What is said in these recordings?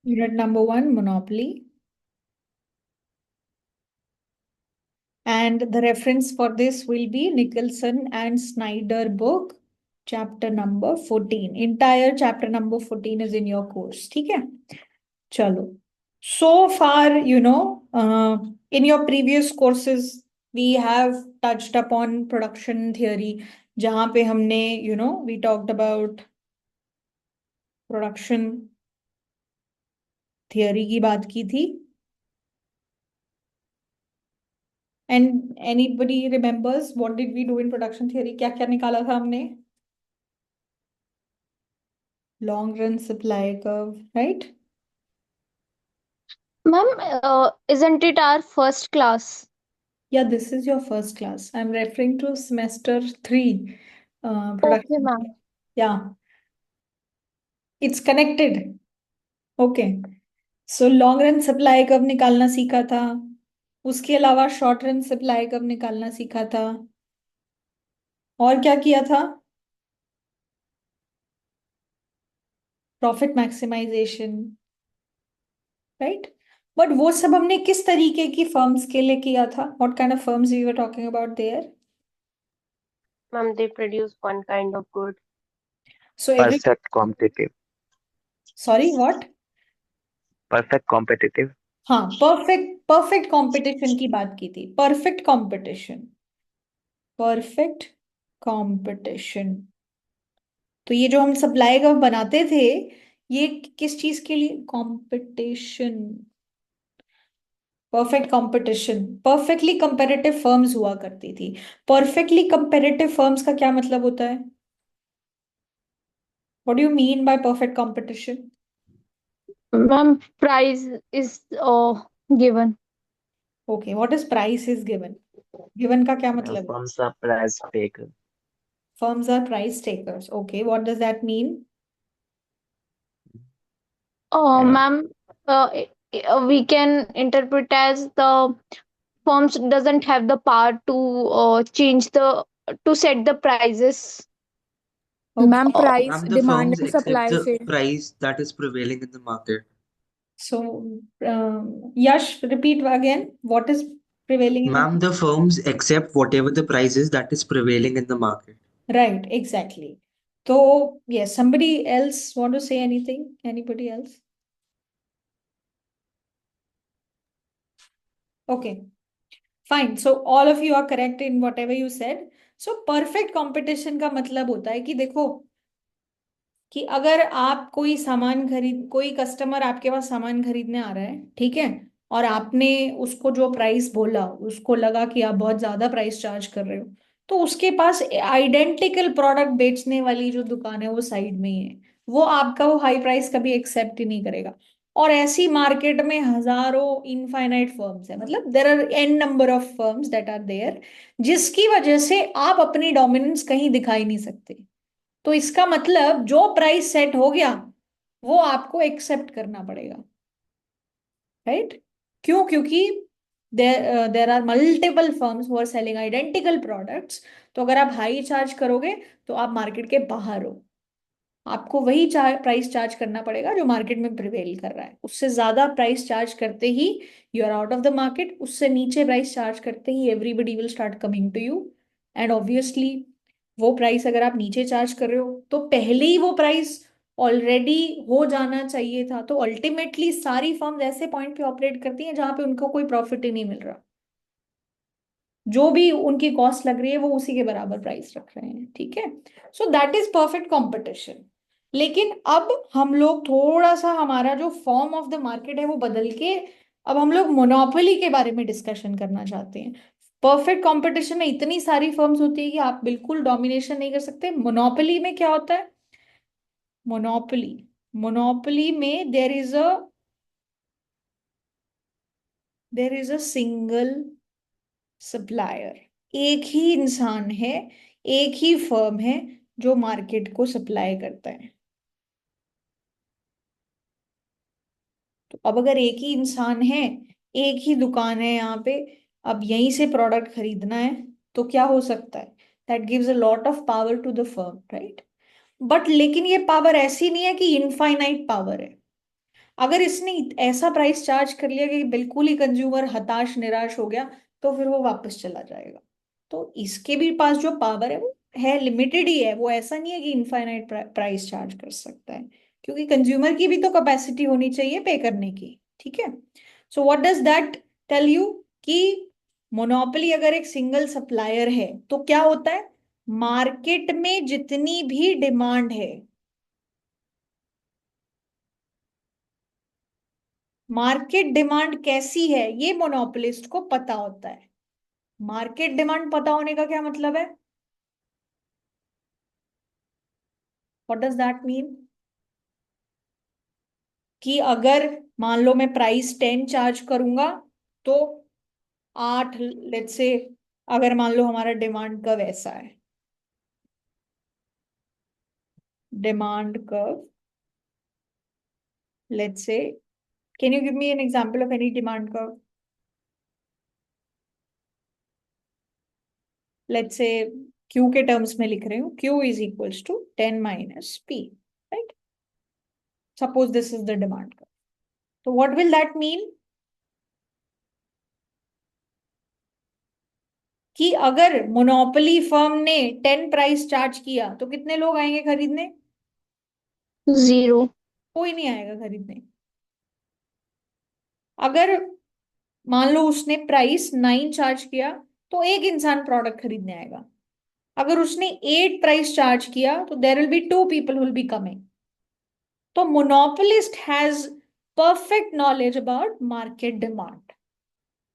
Unit number 1, Monopoly. And the reference for this will be Nicholson and Snyder book, chapter number 14. Entire chapter number 14 is in your course. ठीक है? चलो. So far, in your previous courses, we have touched upon production theory, जहाँ पे हमने, we talked about production theory की बात की थी. And anybody remembers what did we do in production theory? क्या क्या निकाला था हमने? Long run supply curve, right? Ma'am, isn't it our first class? Yeah, this is your first class. I'm referring to semester 3 Okay, production. ma'am. Yeah, it's connected. Okay. So long run supply curve निकालना सीखा था. उसके अलावा short run supply curve निकालना सीखा था. और क्या किया था? Profit maximisation, right? बट वो सब हमने किस तरीके की फर्म्स के लिए किया था? What kind of firms we were talking about there? Ma'am, they produce one kind of good. So every, Perfect competitive. Sorry what? Perfect competitive. हाँ, परफेक्ट परफेक्ट कंपटीशन की बात की थी. Perfect competition, perfect competition. तो ये जो हम supply curve बनाते थे, ये किस चीज के लिए? Competition, perfect competition. Perfectly comparative firms हुआ करती थी. परफेक्टली कंपेरेटिव फर्म्स का क्या मतलब होता है? What do you mean by perfect competition? Ma'am, price is given. Okay, what is price is given? Given का क्या मतलब है? Firms are price taker. Firms are price takers. Okay, what does that mean? Uh, Ma'am, we can interpret as the firms doesn't have the power to change the to set the prices. Okay, ma'am price Ma'am, the demand firms and accept supply the से. price that is prevailing in the market. So Yash, repeat again, what is prevailing in Ma'am, the... the firms accept whatever the price is that is prevailing in the market. Right, exactly. तो yes, somebody else want to say anything? Anybody else? Okay, fine. So all of you are correct in whatever you said. So perfect competition का मतलब होता है कि देखो, कि अगर आप कोई कस्टमर आपके पास सामान खरीदने आ रहा है, ठीक है, और आपने उसको जो प्राइस बोला, उसको लगा कि आप बहुत ज्यादा प्राइस चार्ज कर रहे हो, तो उसके पास आइडेंटिकल प्रोडक्ट बेचने वाली जो दुकान है वो साइड में ही है. वो आपका वो हाई प्राइस कभी एक्सेप्ट ही नहीं करेगा. और ऐसी मार्केट में हजारों इनफाइनाइट फर्म्स है, मतलब there are n number of firms that are there, जिसकी वजह से आप अपनी डोमिनेंस कहीं दिखाई नहीं सकते. तो इसका मतलब जो प्राइस सेट हो गया वो आपको एक्सेप्ट करना पड़ेगा, राइट? क्यों? क्योंकि there are multiple firms who are selling identical products. तो अगर आप हाई चार्ज करोगे तो आप मार्केट के बाहर हो. आपको वही प्राइस चार्ज करना पड़ेगा जो मार्केट में प्रिवेल कर रहा है. उससे ज्यादा प्राइस चार्ज करते ही you are out of the market. उससे नीचे प्राइस चार्ज करते ही everybody will start coming to you. And obviously वो प्राइस अगर आप नीचे चार्ज कर रहे हो तो पहले ही वो प्राइस ऑलरेडी हो जाना चाहिए था. तो अल्टीमेटली सारी फर्म्स ऐसे पॉइंट पे ऑपरेट करती हैं जहां पे उनको कोई प्रॉफिट ही नहीं मिल रहा. जो भी उनकी कॉस्ट लग रही है वो उसी के बराबर प्राइस रख रहे हैं, ठीक है? सो दैट इज परफेक्ट कंपटीशन. लेकिन अब हम लोग थोड़ा सा, हमारा जो फॉर्म ऑफ द मार्केट है वो बदल के अब हम लोग मोनोपोली के बारे में डिस्कशन करना चाहते हैं. परफेक्ट कंपटीशन में इतनी सारी फर्म्स होती है कि आप बिल्कुल डोमिनेशन नहीं कर सकते. मोनोपोली में क्या होता है? मोनोपोली मोनोपोली में there is a single supplier. एक ही इंसान है, एक ही फर्म है जो मार्केट को सप्लाई करता है. तो अब अगर एक ही इंसान है, एक ही दुकान है यहाँ पे, अब यहीं से प्रोडक्ट खरीदना है, तो क्या हो सकता है? That gives a lot of power to the firm, right? But लेकिन ये पावर ऐसी नहीं है कि इनफाइनाइट पावर है. अगर इसने ऐसा प्राइस चार्ज कर लिया कि बिल्कुल ही कंज्यूमर हताश निराश हो गया, तो फिर वो वापस चला जाएगा। तो इसके भी पास जो पावर है वो है, लिमिटेड ही है, वो ऐसा नहीं है कि इनफाइनाइट प्राइस चार्ज कर सकता है, क्योंकि कंज्यूमर की भी तो कैपेसिटी होनी चाहिए पे करने की। ठीक है। So what does that tell you कि मोनोपोली अगर एक सिंगल सप्लायर है तो क्या होता है, मार्केट में जितनी भी डिमांड है, मार्केट डिमांड कैसी है ये मोनोपोलिस्ट को पता होता है। मार्केट डिमांड पता होने का क्या मतलब है, व्हाट डज दैट मीन, कि अगर मान लो मैं प्राइस 10 चार्ज करूंगा तो 8, लेट्स से, अगर मान लो हमारा डिमांड कर्व ऐसा है, demand curve, let's say, can you give me an example of any demand curve, let's say Q के टर्म्स में लिख रही हूँ, Q is equals to 10 minus P, right, suppose this is the demand curve. तो what will that mean, कि अगर monopoly firm ने 10 price charge किया तो कितने लोग आएंगे खरीदने, 0. कोई नहीं आएगा खरीदने। अगर मान लो उसने प्राइस 9 चार्ज किया तो एक इंसान प्रोडक्ट खरीदने आएगा। अगर उसने 8 प्राइस चार्ज किया तो there will be 2 people will be coming. तो monopolist has perfect knowledge about market demand,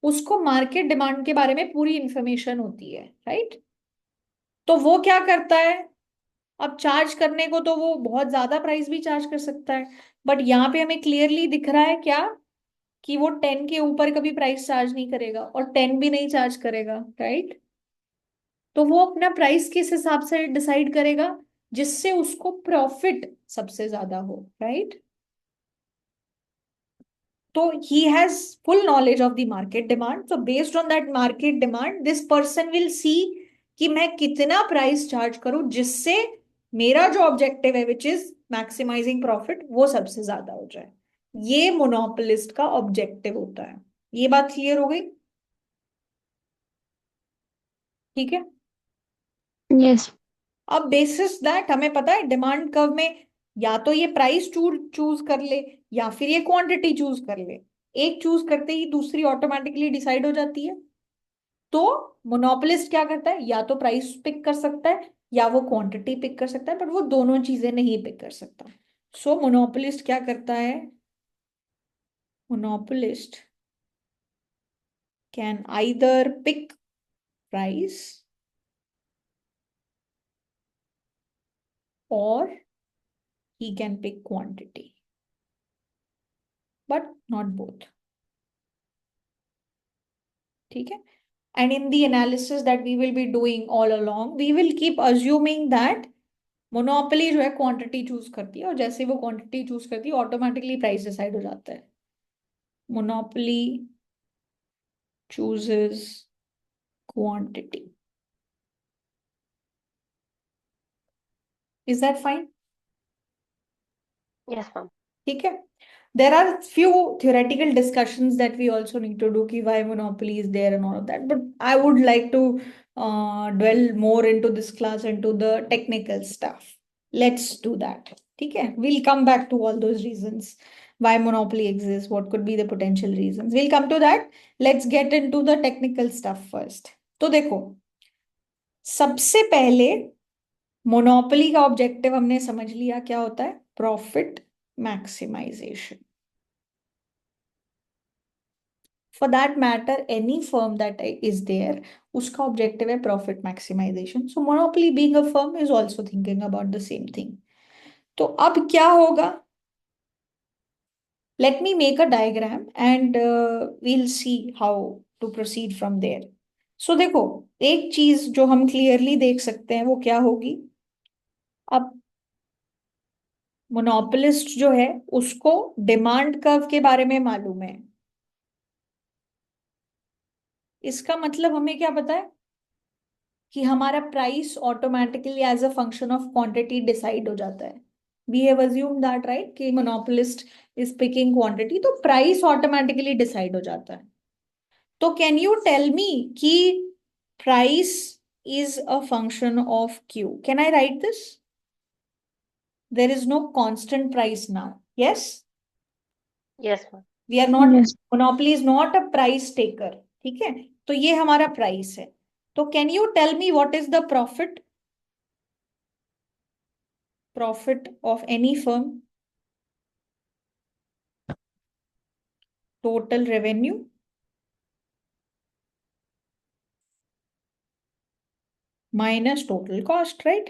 उसको मार्केट डिमांड के बारे में पूरी इंफॉर्मेशन होती है, राइट। तो वो क्या करता है, अब चार्ज करने को तो वो बहुत ज्यादा प्राइस भी चार्ज कर सकता है, बट यहाँ पे हमें क्लियरली दिख रहा है क्या, कि वो 10 के ऊपर कभी प्राइस चार्ज नहीं करेगा और 10 भी नहीं चार्ज करेगा, राइट। तो वो अपना प्राइस किस हिसाब से डिसाइड करेगा, जिससे उसको प्रॉफिट सबसे ज्यादा हो, राइट। तो he has full knowledge of the market demand, so based on that market demand this person will see कि मैं कितना प्राइस चार्ज करूं जिससे मेरा जो ऑब्जेक्टिव है विच इज मैक्सिमाइजिंग प्रॉफिट वो सबसे ज्यादा हो जाए। ये मोनोपोलिस्ट का ऑब्जेक्टिव होता है। ये बात क्लियर हो गई, ठीक है। Yes. अब बेसिस दैट हमें पता है डिमांड कर्व में या तो ये प्राइस चूज कर ले या फिर ये क्वांटिटी चूज कर ले, एक चूज करते ही दूसरी ऑटोमेटिकली डिसाइड हो जाती है। तो मोनोपोलिस्ट क्या करता है, या तो प्राइस पिक कर सकता है या वो क्वांटिटी पिक कर सकता है, बट वो दोनों चीजें नहीं पिक कर सकता। सो मोनोपोलिस्ट क्या करता है, monopolist can either pick price और he can pick quantity, but not both, ठीक है। and in the analysis that we will be doing all along we will keep assuming that monopoly जो है क्वांटिटी चूज करती है, और जैसे वो क्वांटिटी चूज करती है ऑटोमेटिकली प्राइस डिसाइड हो जाता है। Monopoly chooses quantity, is that fine, Yes, ma'am. ठीक है। there are few theoretical discussions that we also need to do ki why monopoly is there and all of that, but I would like to dwell more into this class into the technical stuff, let's do that, ठीक है। we'll come back to all those reasons why monopoly exists, what could be the potential reasons, we'll come to that। let's get into the technical stuff first। तो देखो, सबसे पहले monopoly का objective हमने समझ लिया क्या होता है, profit maximisation. For that matter any firm that is there, उसका ऑब्जेक्टिव है profit maximisation. So monopoly being a firm is also thinking about the same thing. तो अब क्या होगा, let me make a diagram and we'll see how to proceed from there. So देखो, एक चीज जो हम क्लियरली देख सकते हैं वो क्या होगी, अब मोनोपोलिस्ट जो है उसको डिमांड कर्व के बारे में मालूम है। इसका मतलब हमें क्या पता है कि हमारा price automatically as a function of quantity decide हो जाता है। We have assume that, right, कि मोनोपोलिस्ट इज पिकिंग क्वांटिटी, तो प्राइस ऑटोमेटिकली डिसाइड हो जाता है। तो कैन यू टेल मी कि price is a function of Q? Can I write this? There is no constant price now, yes? Yes, ma'am. We are not, Yes. Monopoly is not a price taker, ठीक है? तो ये हमारा price है। तो can you tell me what is the profit, profit of any firm? Total revenue minus total cost, right?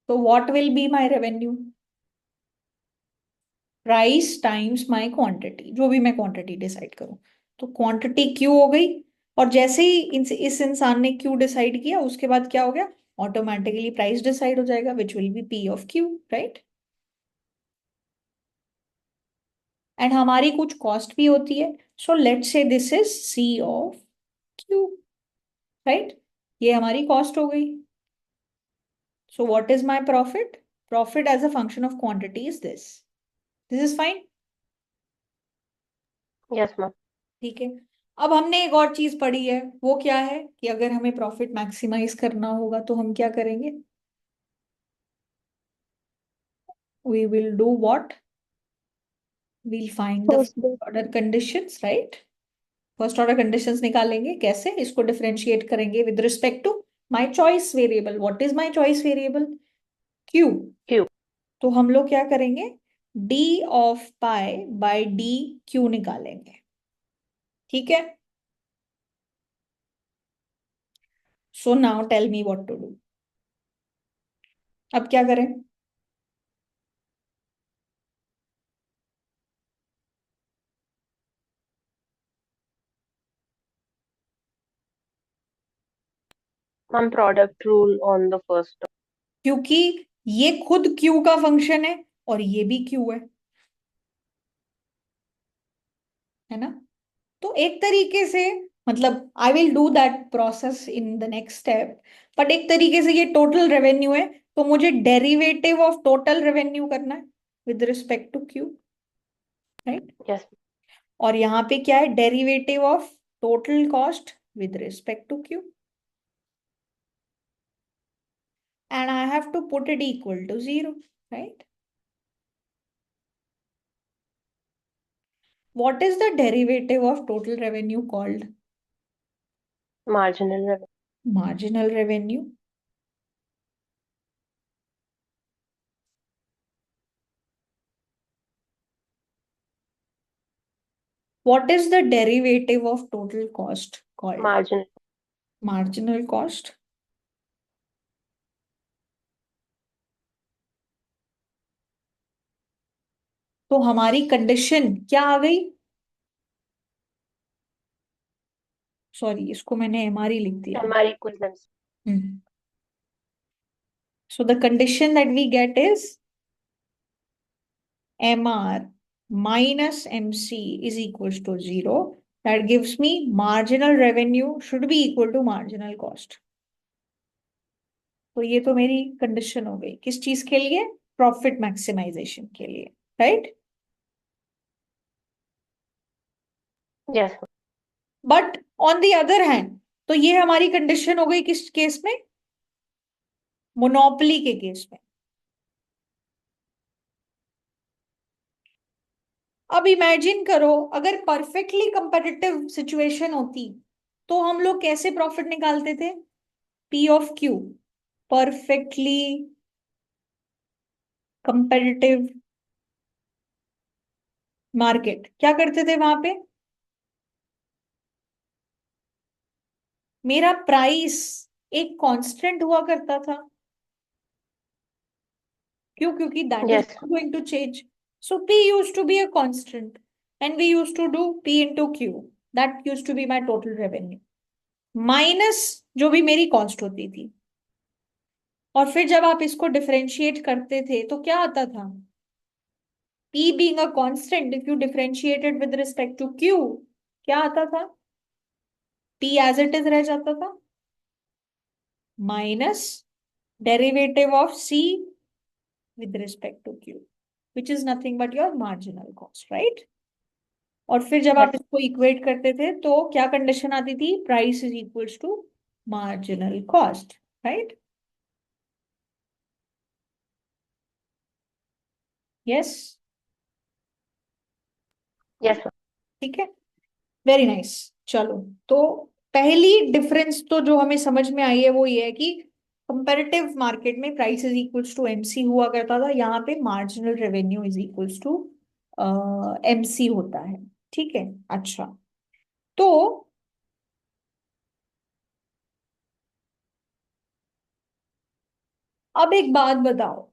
So what will be my revenue? Price times my quantity, जो भी मैं quantity decide करूं। तो quantity Q हो गई, और जैसे ही इस इंसान ने Q decide किया, उसके बाद क्या हो गया? ऑटोमेटिकली प्राइस डिसाइड हो जाएगा, which will be P of Q, right? And हमारी कुछ कॉस्ट भी होती है, so let's say this is C of Q, right? ये हमारी कॉस्ट हो गई। So what is my profit? Profit as a function of quantity is this. This is fine? Yes, ma'am. ठीक है। अब हमने एक और चीज पढ़ी है, वो क्या है कि अगर हमें प्रॉफिट मैक्सिमाइज करना होगा तो हम क्या करेंगे? We will do what? We'll find the First, first order conditions, right? First order conditions निकालेंगे, कैसे? इसको डिफरेंशिएट करेंगे with respect to my choice variable. What is my choice variable? Q। Q. तो हम लोग क्या करेंगे? D of pi by D Q निकालेंगे, ठीक है? So now tell me what to do. अब क्या करें? Ma'am, product rule on the first. क्योंकि ये खुद क्यू का फंक्शन है और ये भी क्यू है ना? तो एक तरीके से, मतलब I will do that process in the next step, but एक तरीके से ये टोटल रेवेन्यू है, तो मुझे डेरिवेटिव ऑफ टोटल रेवेन्यू करना है with respect to Q, right? Yes. और यहाँ पे क्या है? Derivative of total cost with respect to Q, and I have to put it equal to 0, right? What is the derivative of total revenue called? Marginal revenue. Marginal revenue. What is the derivative of total cost called? Marginal. Marginal cost. तो हमारी condition क्या आ गई? Sorry, इसको मैंने MRE लिख दिया। MR equivalence. So the condition that we get is MR minus MC is equals to 0. That gives me marginal revenue should be equal to marginal cost. तो ये तो मेरी कंडीशन हो गई, किस चीज के लिए? प्रॉफिट मैक्सिमाइजेशन के लिए, right? Yes. But on the other hand, तो ये हमारी कंडीशन हो गई किस केस में? मोनोपोली के केस में। अब इमेजिन करो, अगर परफेक्टली कंपेटिटिव सिचुएशन होती तो हम लोग कैसे प्रॉफिट निकालते थे? P of Q, perfectly competitive market, क्या करते थे वहां पे? मेरा प्राइस एक कांस्टेंट हुआ करता था, क्यों? क्योंकि that is Yes. Going to change. So P used to be a constant and we used to do P into Q, that used to be my total revenue minus जो भी मेरी cost होती थी। और फिर जब आप इसको डिफरेंशिएट करते थे तो क्या आता था? P being a constant, if you differentiated with respect to Q, क्या आता था? P as it is रह जाता था, minus derivative of C with respect to Q, which is nothing but your marginal cost, right? और फिर जब आप इसको इक्वेट करते थे तो क्या कंडीशन आती थी? Price is equals to marginal cost, right? Yes, Yes, ma'am. ठीक है, वेरी नाइस। चलो, तो पहली डिफरेंस तो जो हमें समझ में आई है वो ये है कि कंपैरेटिव मार्केट में price is equals to MC हुआ करता था, यहाँ पे marginal revenue is equals to MC होता है, ठीक है। अच्छा, तो अब एक बात बताओ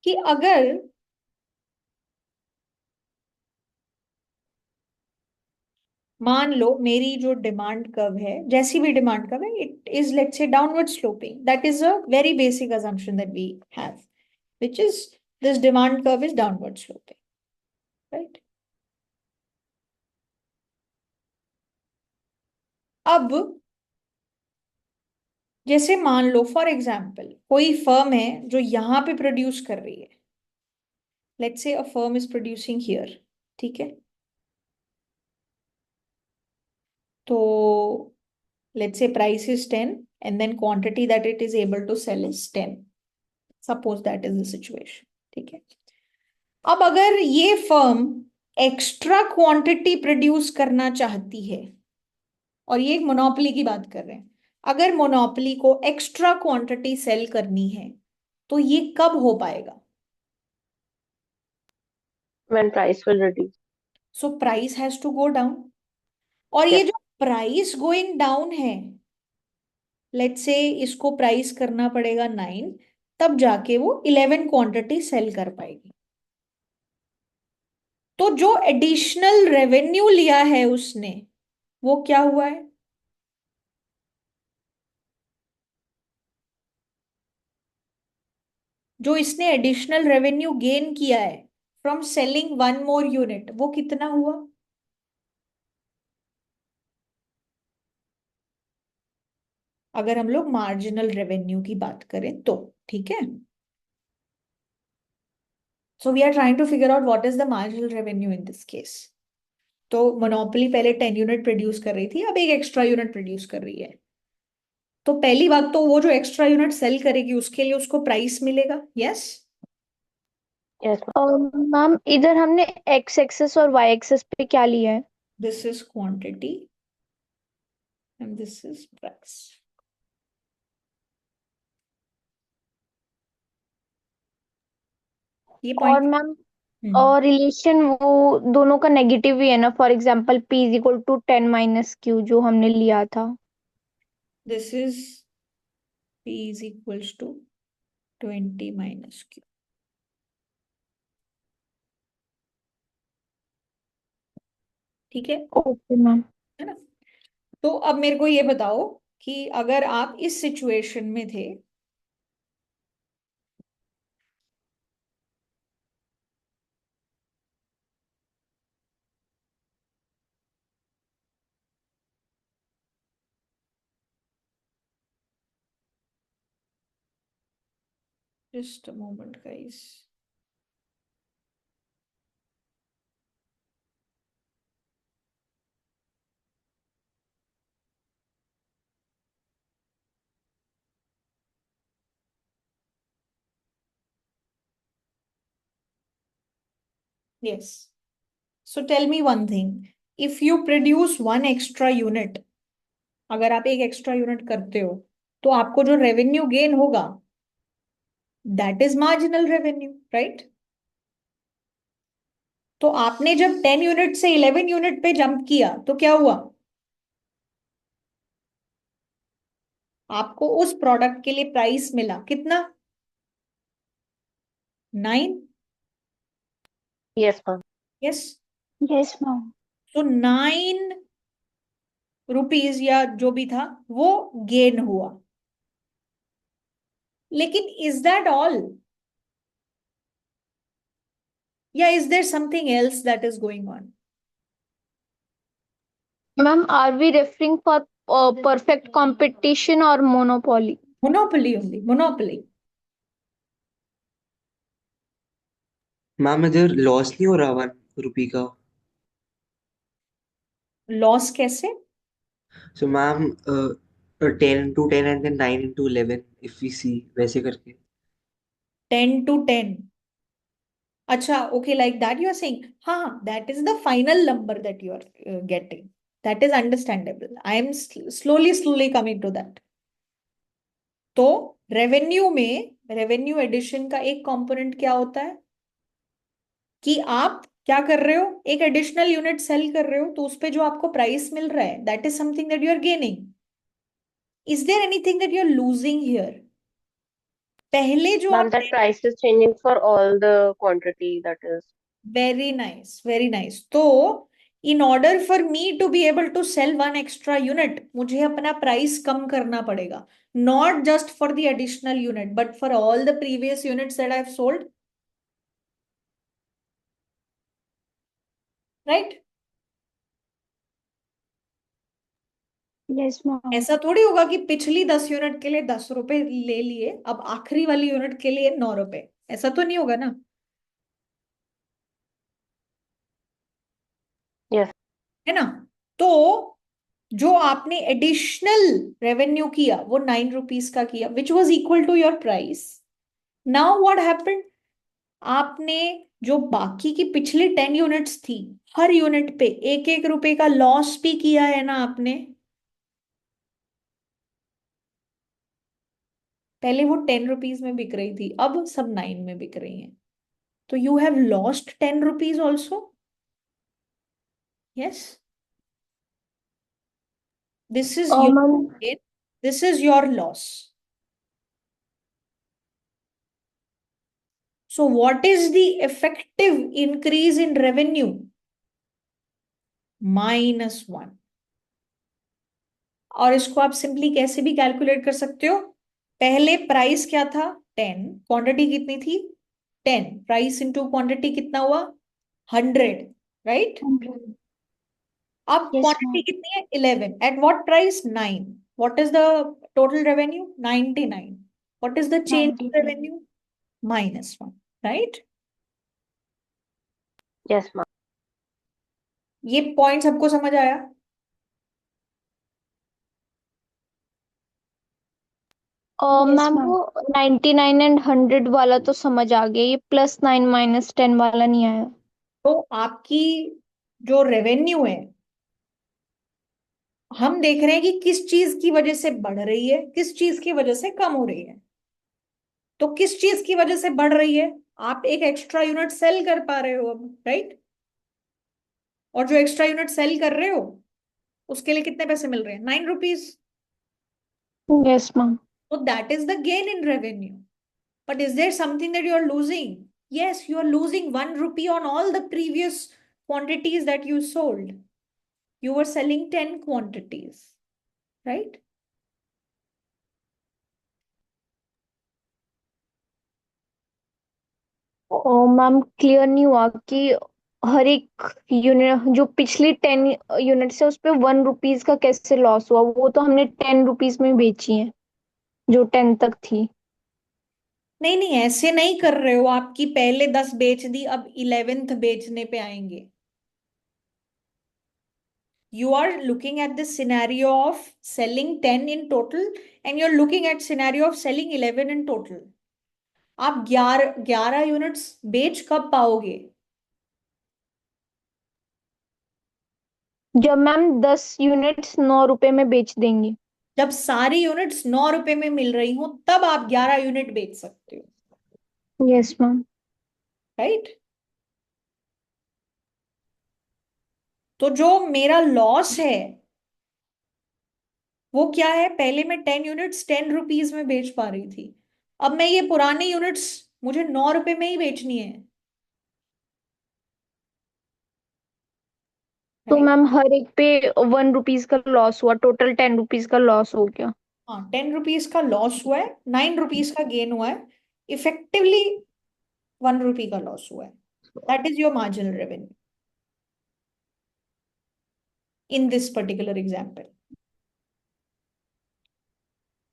कि अगर मान लो मेरी जो डिमांड कर्व है, जैसी भी डिमांड कर्व है, it is let's say downward sloping, that is a very basic assumption that we have, which is this demand curve is downward sloping, right? अब जैसे मान लो फॉर एग्जाम्पल कोई फर्म है जो यहां पे प्रोड्यूस कर रही है, लेट्स से अ फर्म इज प्रोड्यूसिंग हियर, ठीक है। तो let's say price is 10 and then quantity that it is able to sell is 10, suppose that is the situation, ठीक है। अब अगर ये फर्म एक्स्ट्रा क्वांटिटी प्रोड्यूस करना चाहती है, और ये एक मोनोपोली की बात कर रहे हैं, अगर मोनोपोली को एक्स्ट्रा क्वांटिटी सेल करनी है तो ये कब हो पाएगा? When price will reduce. So price has to go down, और ये Yes. जो प्राइस गोइंग डाउन है, लेट्स से इसको प्राइस करना पड़ेगा 9, तब जाके वो 11 क्वांटिटी सेल कर पाएगी। तो जो एडिशनल रेवेन्यू लिया है उसने, वो क्या हुआ है? जो इसने एडिशनल रेवेन्यू गेन किया है from selling one more unit, वो कितना हुआ? अगर हम लोग मार्जिनल रेवेन्यू की बात करें तो, ठीक है। So we are trying to figure out what is the marginal revenue in this case. तो मोनोपोली पहले 10 यूनिट प्रोड्यूस कर रही थी, अब एक एक्स्ट्रा यूनिट प्रोड्यूस कर रही है। तो पहली बात तो वो जो एक्स्ट्रा यूनिट सेल करेगी उसके लिए उसको प्राइस मिलेगा, यस। Yes, ma'am. मैम इधर हमने एक्स एक्सेस और वाई एक्सेस पे क्या लिया है? This is quantity and this is price. ये और पॉइंट। मैम और रिलेशन वो दोनों का नेगेटिव ही है ना, for example P is equal to 10 minus Q जो हमने लिया था। This is P is equals to 20 minus Q, ठीक है, ओके मैम। है ना। तो अब मेरे को ये बताओ कि अगर आप इस सिचुएशन में थे, just a moment guys, yes, so tell me one thing, if you produce one extra unit, अगर आप एक एक्स्ट्रा यूनिट करते हो तो आपको जो रेवेन्यू गेन होगा that is marginal revenue, right. तो आपने जब 10 यूनिट से 11 यूनिट पे जंप किया तो क्या हुआ? आपको उस प्रोडक्ट के लिए प्राइस मिला कितना? 9, Yes, ma'am. Yes. Yes ma'am. तो 9 रुपीज या जो भी था वो गेन हुआ, लेकिन इज दैट ऑल, या is there something else that is going on? Ma'am are we referring for perfect competition और monopoly? Monopoly only, monopoly. Ma'am इधर लॉस नहीं हो रहा 1 रुपी का? लॉस कैसे? So ma'am 10 into 10 and then 9 into 11 if we see वैसे करके। 10 to 10? अच्छा, okay, like that you are saying. हाँ, that is the final number that you are getting. That is understandable. I am slowly coming to that. तो revenue में revenue addition का एक component क्या होता है कि आप क्या कर रहे हो, एक एडिशनल यूनिट सेल कर रहे हो, तो उस पे जो आपको प्राइस मिल रहा है, that is something that you are gaining. Is there anything that you are losing here? पहले जो Ma'am, आप, that price is changing for all the quantity that is. Very nice, very nice. तो in order for me to be able to sell one extra unit, मुझे अपना price कम करना पड़ेगा, not just for the additional unit but for all the previous units that I have sold, right? Yes ma'am. ऐसा थोड़ी होगा कि पिछली 10 यूनिट के लिए 10 रुपए ले लिए, अब आखिरी वाली यूनिट के लिए 9 रुपए, ऐसा तो नहीं होगा ना? Yes. है ना? तो जो आपने एडिशनल रेवेन्यू किया वो 9 रुपीज का किया, which was equal to your price. Now what happened, आपने जो बाकी की पिछली 10 यूनिट्स थी, हर यूनिट पे 1-1 रुपए का लॉस भी किया है ना आपने। पहले वो 10 रुपीज में बिक रही थी, अब सब 9 में बिक रही हैं, तो you have lost 10 rupees also. Yes, this is your ma'am gain, this is your loss. So what is the effective increase in revenue? -1। और इसको आप सिंपली कैसे भी कैलकुलेट कर सकते हो, पहले प्राइस क्या था 10, क्वांटिटी कितनी थी 10, प्राइस इनटू क्वांटिटी कितना हुआ 100, राइट? अब यस क्वांटिटी मैम। कितनी है 11, at what price 9, what is the total revenue 99, what is the change 99। Revenue -1, right? Yes, ma'am. ये पॉइंट सबको समझ आया? मैम वो 99 एंड 100 वाला तो समझ आ गया, ये +9 -10 वाला नहीं आया। तो आपकी जो रेवेन्यू है, हम देख रहे हैं कि किस चीज की वजह से बढ़ रही है, किस चीज की वजह से कम हो रही है। तो किस चीज की वजह से बढ़ रही है, आप एक एक्स्ट्रा यूनिट सेल कर पा रहे हो अब, राइट? और जो एक्स्ट्रा यूनिट सेल कर रहे हो उसके लिए कितने पैसे मिल रहे हैं 9 रुपीज। Yes ma'am. तो that is the gain in revenue. But is there something that you are losing? Yes, you are losing 1 rupee on all the previous quantities that you sold. You were selling 10 quantities, right? Ma'am clear नहीं हुआ कि हर एक unit जो पिछली 10 units है उस पे 1 rupees का कैसे लॉस हुआ, वो तो हमने 10 रुपीज में बेची है जो 10 तक थी। नहीं नहीं, ऐसे नहीं कर रहे हो, आपकी पहले 10 बेच दी, अब 11th बेचने पे आएंगे। You are looking at the scenario of selling 10 in total and you're looking at scenario of selling 11 in total. आप 11 यूनिट्स बेच कब पाओगे? जब मैम 10 यूनिट्स 9 रुपए में बेच देंगे। जब सारी यूनिट्स 9 रुपए में मिल रही हो तब आप 11 यूनिट बेच सकते हो, यस मैम। राइट? तो जो मेरा लॉस है वो क्या है, पहले मैं 10 यूनिट्स 10 रुपीज में बेच पा रही थी, अब मैं ये पुरानी यूनिट्स मुझे 9 रुपए में ही बेचनी है, तो राइट? मैम हर एक पे 1 रुपीज का लॉस हुआ, टोटल 10 रुपीज का लॉस हो गया। हाँ, 10 रुपीज का लॉस हुआ है, 9 रुपीज का गेन हुआ है, इफेक्टिवली 1 रुपी का लॉस हुआ है। That is your marginal revenue in this particular example.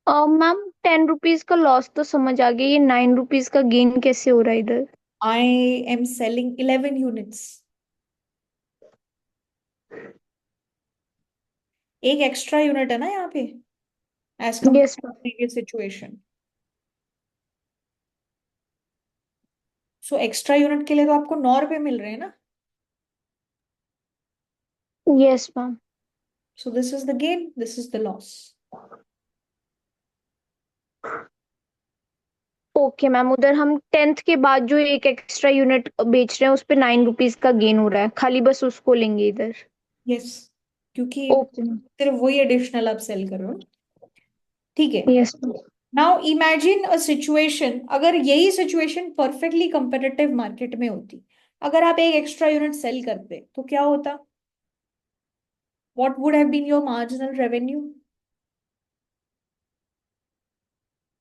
Ma'am 10 rupees का लॉस तो समझ आ गया, ये 9 रुपीज का गेन कैसे हो रहा है इधर? I am selling 11 units. एक एक्स्ट्रा यूनिट है ना यहाँ पे as yes compare ma'am. Previous situation. So extra unit के लिए तो आपको 9 रुपए मिल रहे हैं ना। Yes ma'am. So this is the gain, this is the loss. Okay ma'am, उधर हम 10th के बाद जो एक एक्स्ट्रा यूनिट बेच रहे हैं उस पे 9 रुपीज का गेन हो रहा है, खाली बस उसको लेंगे इधर। यस, क्योंकि ओके मैम। सिर्फ वही एडिशनल आप सेल कर रहे हो। ठीक है। Yes ma'am. Now imagine a situation, अगर यही सिचुएशन परफेक्टली कंपेटिटिव मार्केट में होती, अगर आप एक एक्स्ट्रा यूनिट सेल करते तो क्या होता? What would have been your marginal revenue?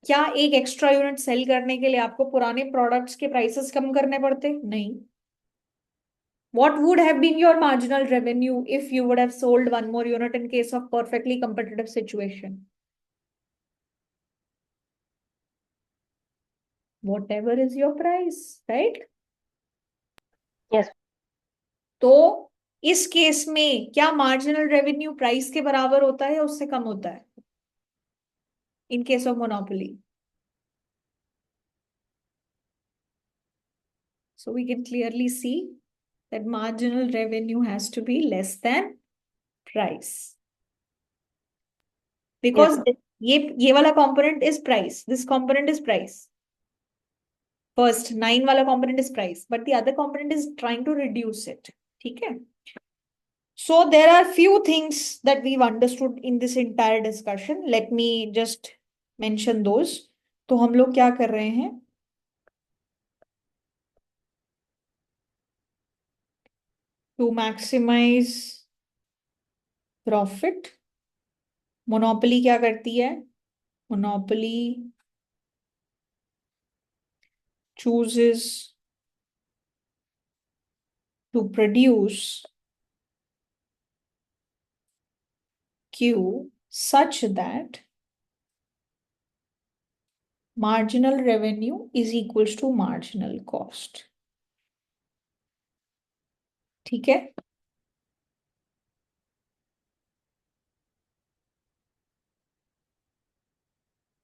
क्या एक एक्स्ट्रा यूनिट सेल करने के लिए आपको पुराने प्रोडक्ट्स के प्राइसेस कम करने पड़ते? नहीं। What would have been your marginal revenue if you would have sold one more unit in case of perfectly competitive situation? Whatever is your price, right? Yes. तो इस केस में क्या मार्जिनल रेवेन्यू प्राइस के बराबर होता है या उससे कम होता है in case of monopoly? So we can clearly see that marginal revenue has to be less than price Yes. because ये वाला component is price. This component is price. First 9 वाला component is price, but the other component is trying to reduce it. ठीक है? So there are few things that we've understood in this entire discussion. Let me just mention those. तो हम लोग क्या कर रहे हैं? To maximize profit, मोनोपोली क्या करती है? Monopoly chooses to produce Q such that marginal revenue is equals to marginal cost. ठीक है?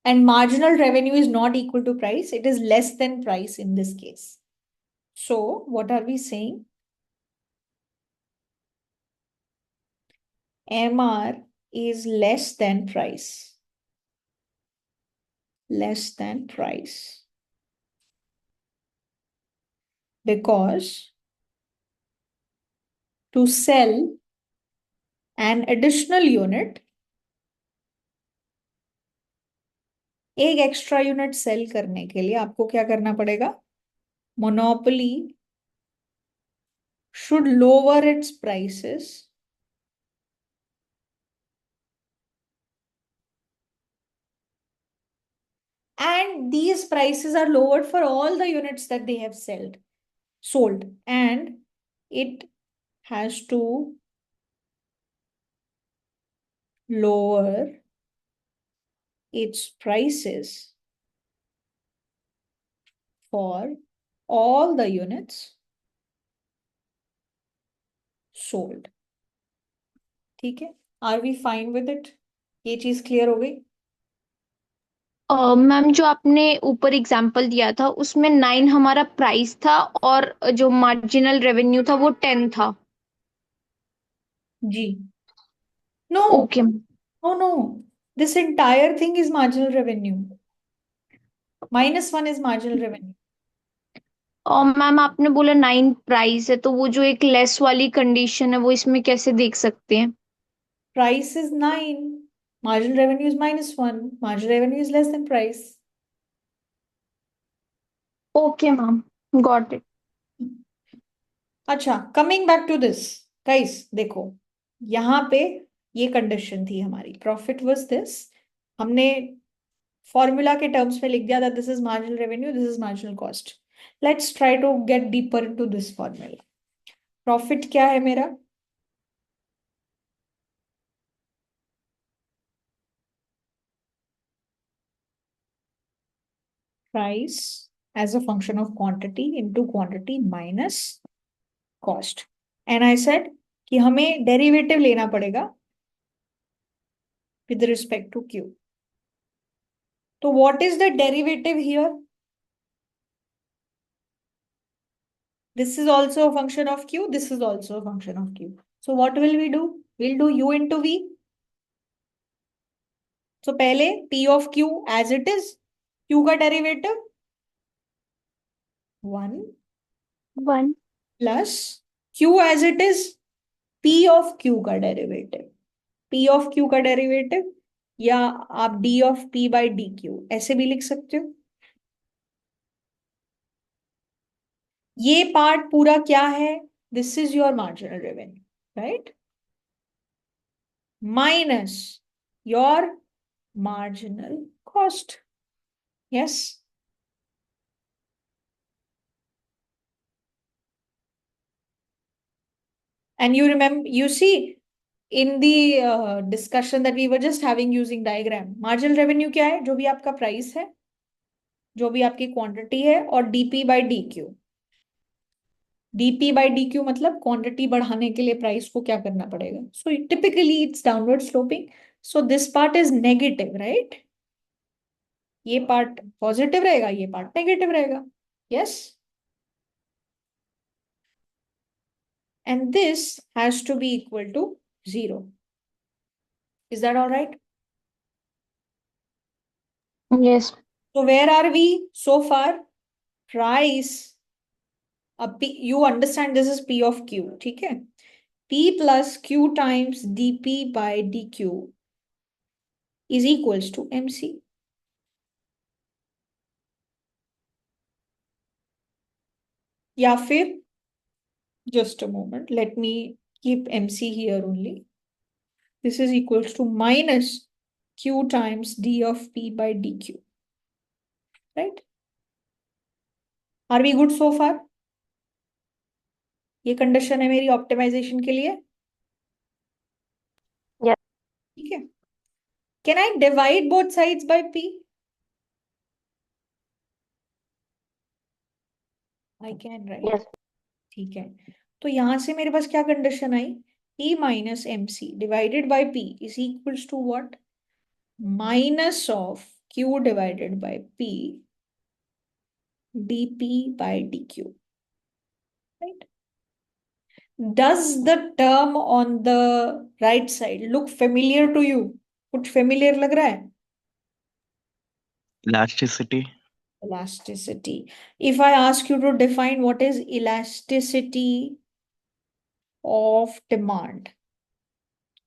And marginal revenue is not equal to price. It is less than price in this case. So what are we saying? MR is less than price. Less than price. Because to sell an additional unit, एक extra unit cell करने के लिए आपको क्या करना पड़ेगा? Monopoly should lower its prices and these prices are lowered for all the units that they have sold, and it has to lower its prices for all the units sold. ठीक है? Are we fine with it? ये चीज clear हो गई? Ma'am जो आपने ऊपर example दिया था उसमें 9 हमारा प्राइस था और जो मार्जिनल रेवेन्यू था वो 10 था। जी। No, okay. no. This entire thing is marginal revenue. -1 is marginal revenue. और मैम आपने बोला 9 प्राइस है, तो वो जो एक लेस वाली कंडीशन है वो इसमें कैसे देख सकते हैं? Price is 9. Marginal revenue is -1. Marginal revenue is less than price. Okay ma'am, got it. अच्छा, coming back to this guys, देखो यहाँ पे ये कंडीशन थी हमारी, प्रॉफिट वाज दिस, हमने फॉर्मूला के टर्म्स में लिख दिया था this is marginal revenue, this is marginal cost. Let's try to get deeper into this formula. Profit क्या है मेरा? price as a function of quantity into quantity minus cost. And I said कि हमें derivative लेना पड़ेगा with respect to Q. So what is the derivative here? This is also a function of Q. This is also a function of Q. So what will we do? We'll do U into V. So पहले P of Q as it is. Q का derivative 1 1 plus Q as it is. P of Q का derivative. P of Q का derivative या आप D of P by DQ ऐसे भी लिख सकते हो. ये पार्ट पूरा क्या है? This is your marginal revenue, right? Minus your marginal cost. Yes. And you remember, you see, in the discussion that we were just having using diagram, marginal revenue क्या है? जो भी आपका प्राइस है, जो भी आपकी क्वांटिटी है, और DP by DQ. DP by DQ मतलब क्वांटिटी बढ़ाने के लिए प्राइस को क्या करना पड़ेगा. So typically it's downward sloping. So this part is negative, right? ये पार्ट पॉजिटिव रहेगा, ये पार्ट नेगेटिव रहेगा. Yes. And this has to be equal to 0. Is that all right? Yes. So where are we so far? Price. You understand this is P of Q, ठीक है? P plus Q times dP by dQ is equals to MC. या फिर just a moment, let me keep MC here only. This is equals to minus Q times D of P by dQ. Right? Are we good so far? ये condition है मेरी optimisation के लिए. Yes. ठीक है. Can I divide both sides by P? I can, right? Yes. ठीक है. तो यहां से मेरे पास क्या condition I? P minus MC divided by P is equals to what? Minus of Q divided by P dP by dQ. Right? Does the term on the right side look familiar to you? कुछ familiar लग रहा है? Elasticity. Elasticity. If I ask you to define what is elasticity of demand,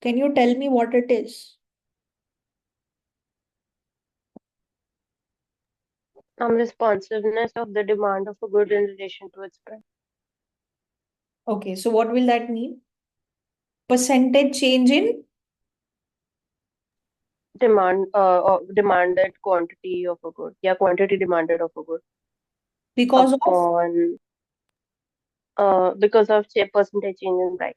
can you tell me what it is? Responsiveness of the demand of a good in relation to its price. Okay, so what will that mean? Percentage change in Demanded quantity of a good. Yeah, quantity demanded of a good. because of. Upon because of percentage change in price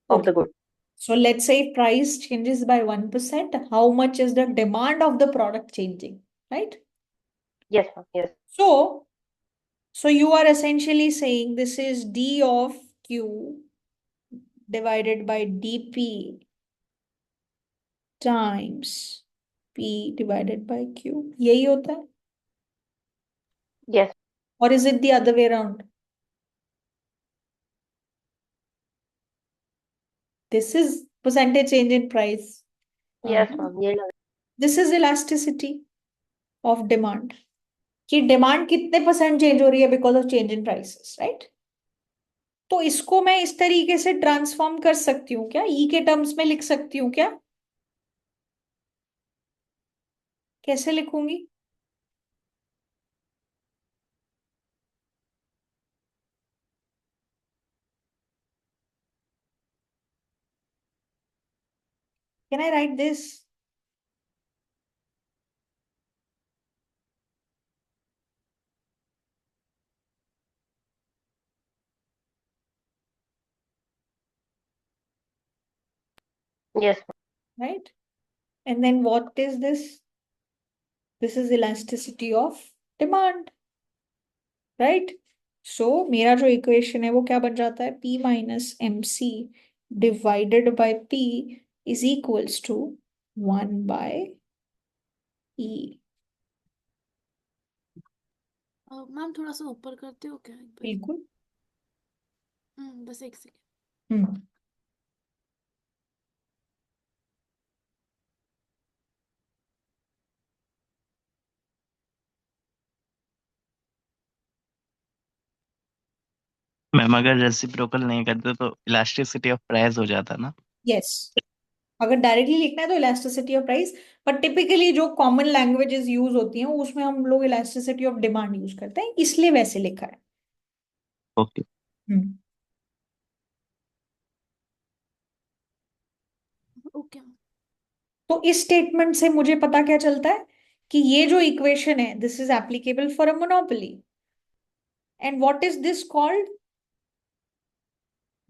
of Okay. the good. So let's say price changes by 1%, how much is the demand of the product changing, right? Yes, ma'am. Yes. So you are essentially saying this is D of Q divided by dP times P divided by Q. यही होता है? Yes. Or is it the other way around? This is percentage change in price. Yes, ma'am. Yeah. This is elasticity of demand. कि demand कितने percent change हो रही है because of change in prices, right? तो इसको मैं इस तरीके से ट्रांसफॉर्म कर सकती हूँ क्या? ई के टर्म्स में लिख सकती हूँ क्या? कैसे लिखूंगी? Can I write this? Yes. Right? And then what is this? This is elasticity of demand, right? So मेरा जो इक्वेशन है वो क्या बन जाता है, P minus M C divided by P is equals to 1/E। Ma'am थोड़ा सा ऊपर करते हो क्या एक बार? बिल्कुल। बस एक सेकेंड। हम्म मैम अगर रेसिप्रोकल नहीं करते तो इलास्टिसिटी ऑफ प्राइस हो जाता ना। यस, अगर डायरेक्टली लिखना है तो इलास्टिसिटी ऑफ प्राइस, पर टिपिकली जो कॉमन लैंग्वेजेस यूज होती हैं उसमें हम लोग इलास्टिसिटी ऑफ डिमांड यूज करते हैं, इसलिए वैसे लिखा है। ओके। हम्म ओके मैम। तो इस स्टेटमेंट से मुझे पता क्या चलता है कि ये जो इक्वेशन है this is applicable for a monopoly. And what is this called,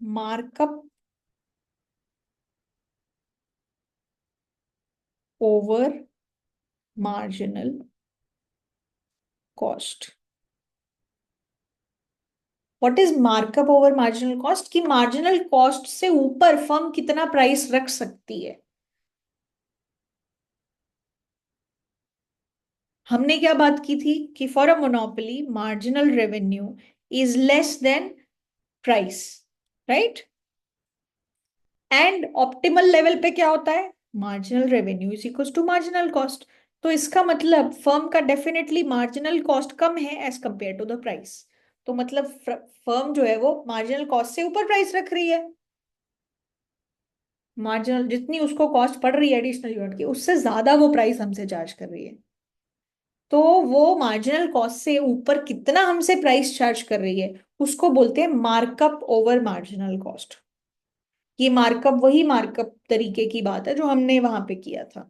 markup over marginal cost. What is markup over marginal cost, कि मार्जिनल कॉस्ट से ऊपर फर्म कितना प्राइस रख सकती है। हमने क्या बात की थी कि for a monopoly marginal revenue is less than price, right? And optimal level पे क्या होता है, marginal revenue is equal to marginal cost. तो इसका मतलब फर्म का डेफिनेटली मार्जिनल कॉस्ट कम है as compare to the price. तो मतलब फर्म जो है वो मार्जिनल कॉस्ट से ऊपर प्राइस रख रही है। मार्जिनल जितनी उसको कॉस्ट पड़ रही है एडिशनल यूनिट की, उससे ज्यादा वो प्राइस हमसे चार्ज कर रही है। तो वो मार्जिनल कॉस्ट से ऊपर कितना हमसे प्राइस चार्ज कर रही है उसको बोलते हैं मार्कअप ओवर मार्जिनल कॉस्ट। ये मार्कअप वही मार्कअप तरीके की बात है जो हमने वहां पे किया था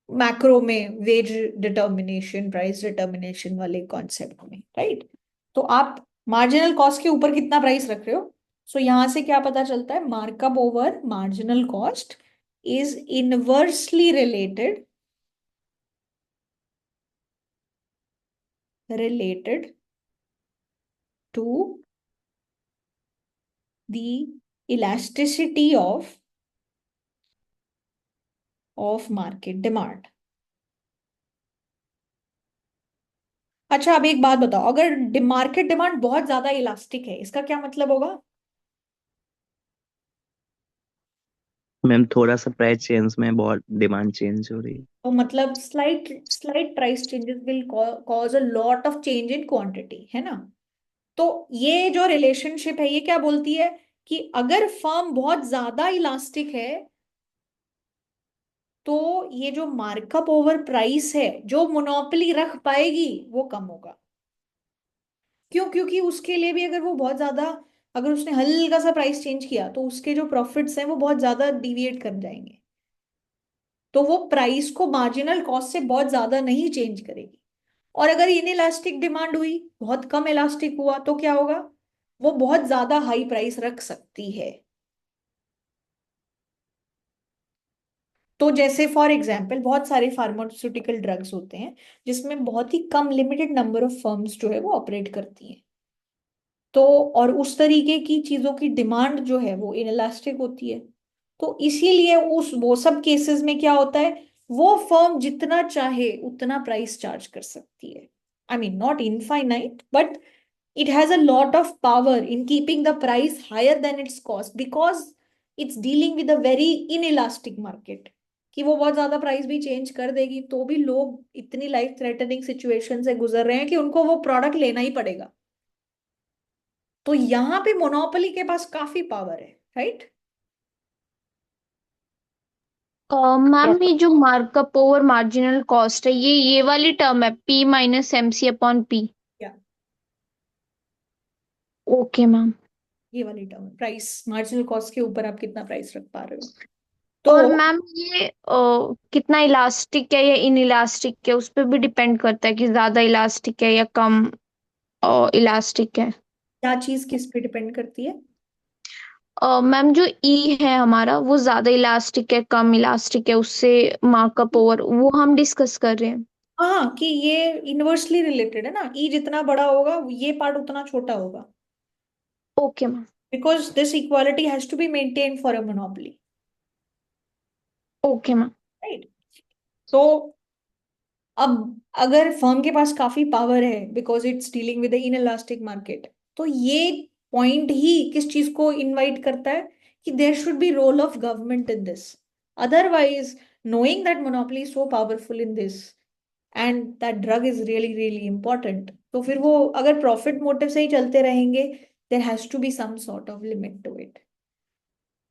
मैक्रो में, वेज डिटर्मिनेशन, प्राइस डिटर्मिनेशन वाले कॉन्सेप्ट में, राइट? तो आप मार्जिनल कॉस्ट के ऊपर कितना प्राइस रख रहे हो, सो यहां से क्या पता चलता है, markup over marginal cost is inversely related to the elasticity of market demand। अच्छा, अब एक बात बताओ, अगर मार्केट डिमांड बहुत ज्यादा इलास्टिक है इसका क्या मतलब होगा? मैम थोड़ा सा प्राइस चेंज में बहुत डिमांड चेंज हो रही है। तो मतलब slight slight price changes will cause a lot of change in quantity, है ना? तो ये जो रिलेशनशिप है ये क्या बोलती है कि अगर फर्म बहुत ज्यादा इलास्टिक है तो ये जो मार्कअप ओवर प्राइस है जो मोनोपोली रख पाएगी वो कम होगा। क्यों? क्योंकि उसके लिए भी अगर वो बहुत ज्यादा, अगर उसने हल्का सा प्राइस चेंज किया तो उसके जो प्रॉफिट्स हैं वो बहुत ज्यादा डिविएट कर जाएंगे। तो वो प्राइस को मार्जिनल कॉस्ट से बहुत ज्यादा नहीं चेंज करेगी। और अगर इनइलास्टिक डिमांड हुई, बहुत कम इलास्टिक हुआ, तो क्या होगा, वो बहुत ज्यादा हाई प्राइस रख सकती है। तो जैसे फॉर एग्जाम्पल बहुत सारे फार्मास्यूटिकल ड्रग्स होते हैं जिसमें बहुत ही कम लिमिटेड नंबर ऑफ फर्म्स जो है वो ऑपरेट करती हैं। तो और उस तरीके की चीजों की डिमांड जो है वो इनलास्टिक होती है। तो इसीलिए उस वो सब केसेस में क्या होता है, वो फर्म जितना चाहे उतना प्राइस चार्ज कर सकती है। I mean not infinite, but it has a lot of power in keeping the price higher than its cost because it's dealing with a very inelastic market। कि वो बहुत ज्यादा प्राइस भी चेंज कर देगी तो भी लोग इतनी लाइफ थ्रेटनिंग सिचुएशन से गुजर रहे हैं कि उनको वो प्रोडक्ट लेना ही पड़ेगा। तो यहाँ पे मोनोपोली के पास काफी पावर है, राइट? मैम ये जो मार्कअप ओवर मार्जिनल कॉस्ट है ये वाली टर्म है P minus M C upon P। या ओके मैम। ये वाली टर्म, प्राइस मार्जिनल कॉस्ट के ऊपर आप कितना प्राइस रख पा रहे हो। और तो मैम ये कितना इलास्टिक है या इन इलास्टिक है उस पर भी डिपेंड करता है कि ज्यादा इलास्टिक है या कम इलास्टिक है। क्या चीज किस पे डिपेंड करती है? मैम जो ई है हमारा वो ज्यादा इलास्टिक है कम इलास्टिक है उससे मार्कअप ओवर वो हम डिस्कस कर रहे हैं। हाँ, कि ये इनवर्सली रिलेटेड है ना, ई जितना बड़ा होगा ये पार्ट उतना छोटा होगा, okay ma'am. Because this equality has to be maintain for a monopoly, okay ma'am. Right? तो अब अगर फर्म के पास काफी पावर है because it's dealing with the inelastic market, तो ये पॉइंट ही किस चीज को इनवाइट करता है कि there should be role of government in this. Otherwise, knowing that monopoly is so powerful in this and that drug is really really important, तो फिर वो अगर प्रॉफिट मोटिव से ही चलते रहेंगे, there has to be some sort of limit to it.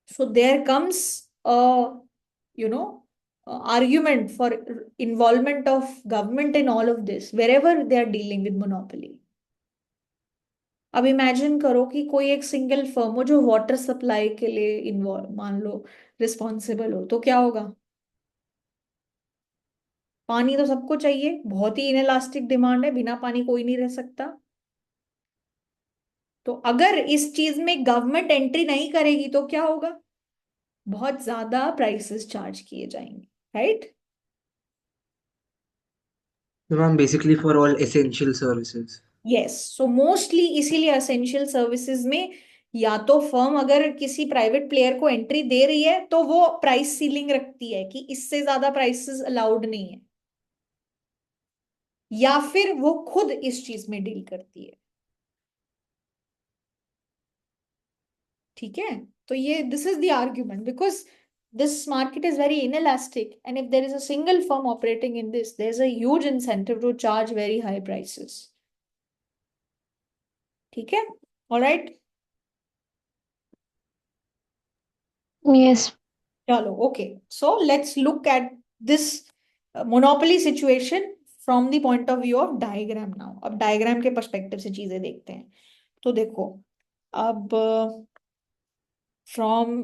So there comes a, argument for involvement of government in all of this wherever they are dealing with monopoly. अब imagine करो कि कोई एक single firm हो जो water supply के लिए involve, मान लो रिस्पॉन्सिबल हो, तो क्या होगा? पानी तो सबको चाहिए, बहुत ही इनएलास्टिक डिमांड है, बिना पानी कोई नहीं रह सकता। तो अगर इस चीज में गवर्नमेंट एंट्री नहीं करेगी तो क्या होगा? बहुत ज्यादा प्राइसेस चार्ज किए जाएंगे, right? So ma'am, basically for all essential services. Yes, so mostly इसीलिए असेंशियल सर्विसेज में या तो फर्म अगर किसी प्राइवेट प्लेयर को एंट्री दे रही है तो वो प्राइस सीलिंग रखती है कि इससे ज्यादा प्राइसेस अलाउड नहीं है, या फिर वो खुद इस चीज में डील करती है। ठीक है, तो ये this is the argument, because this market is very inelastic, and if there is a single firm operating in this, there's a huge incentive to charge very high prices. ठीक है, all right? यस। चलो, okay, so let's look at this monopoly situation from the point of view of diagram now. अब diagram के perspective से चीजें देखते हैं। तो देखो, अब फ्रॉम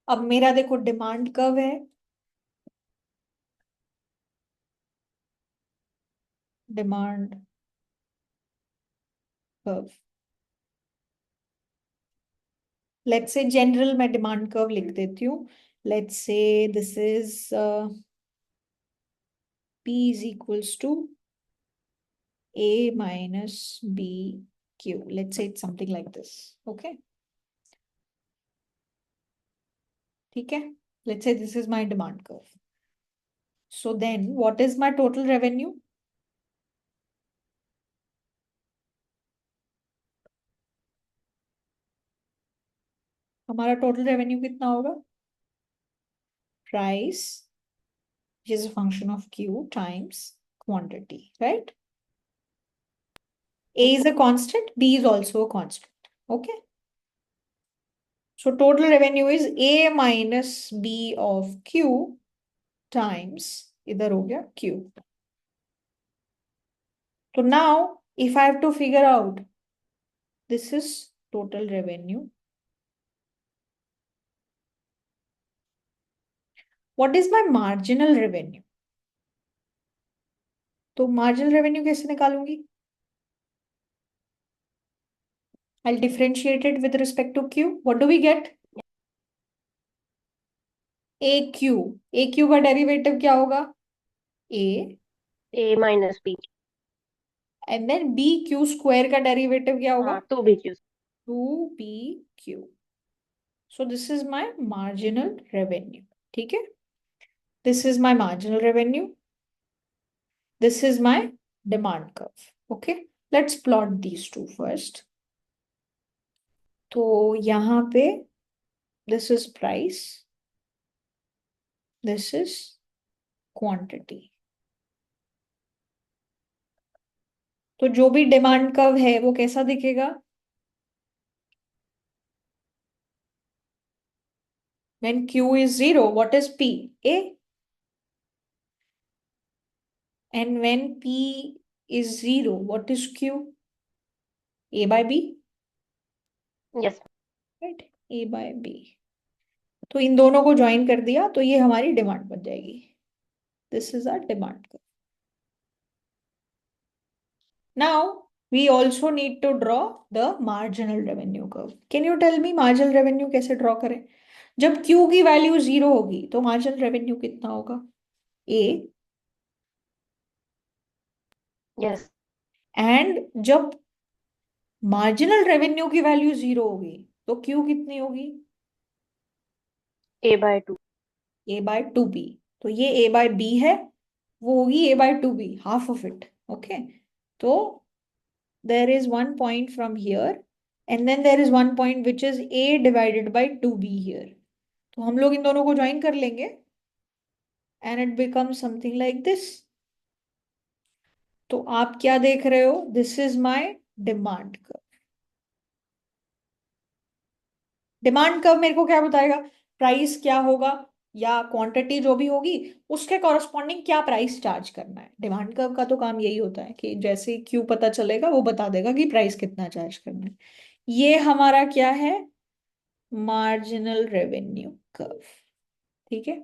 अब मेरा देखो डिमांड कर्व है, डिमांड कर्व, लेट्स से जनरल मैं डिमांड कर्व लिख देती हूँ। Let's say this is P is equals to A minus BQ. Let's say it's something like this. Okay. ठीक है, let's say this is my demand curve. So then what is my total revenue? हमारा total revenue कितना होगा? Price, which is a function of Q times quantity, right? A is a constant, B is also a constant. Okay. So total revenue is A minus B of Q times, इधर हो गया Q. So now if I have to figure out, this is total revenue. What is my marginal revenue? तो marginal revenue कैसे निकालूंगी? I'll differentiate it with respect to Q. What do we get? AQ. AQ का derivative क्या होगा? A. A minus B. And then BQ square का derivative क्या होगा? हाँ, 2BQ. 2BQ. So this is my marginal revenue. ठीक है? This is my marginal revenue. This is my demand curve. Okay? Let's plot these two first. तो यहाँ पे this is price, this is quantity. तो जो भी डिमांड कर्व है वो कैसा दिखेगा? When Q is 0, what is P? A. And when P is 0, what is Q? A by B? Yes. Right? A by B. तो इन दोनों को ज्वाइन कर दिया तो ये हमारी डिमांड बन जाएगी। This is our demand curve. Now we also need to draw the marginal revenue curve. Can you tell me marginal revenue कैसे ड्रॉ करें? जब Q की वैल्यू 0 होगी तो मार्जिनल रेवेन्यू कितना होगा? A. Yes. एंड जब मार्जिनल रेवेन्यू की वैल्यू 0 होगी तो Q कितनी होगी? A by 2. A/2B. तो ये A/B है, वो होगी A/2B, half of it. Okay, तो there is one point from here and then there is one point which is A divided by 2B here. तो हम लोग इन दोनों को ज्वाइन कर लेंगे and it becomes something like this. तो आप क्या देख रहे हो? This is my demand curve. Demand curve मेरे को क्या बताएगा? प्राइस क्या होगा या क्वांटिटी जो भी होगी उसके कॉरस्पॉन्डिंग क्या प्राइस चार्ज करना है. डिमांड कर्व का तो काम यही होता है कि जैसे क्यू पता चलेगा वो बता देगा कि प्राइस कितना चार्ज करना है. ये हमारा क्या है? Marginal revenue curve. ठीक है,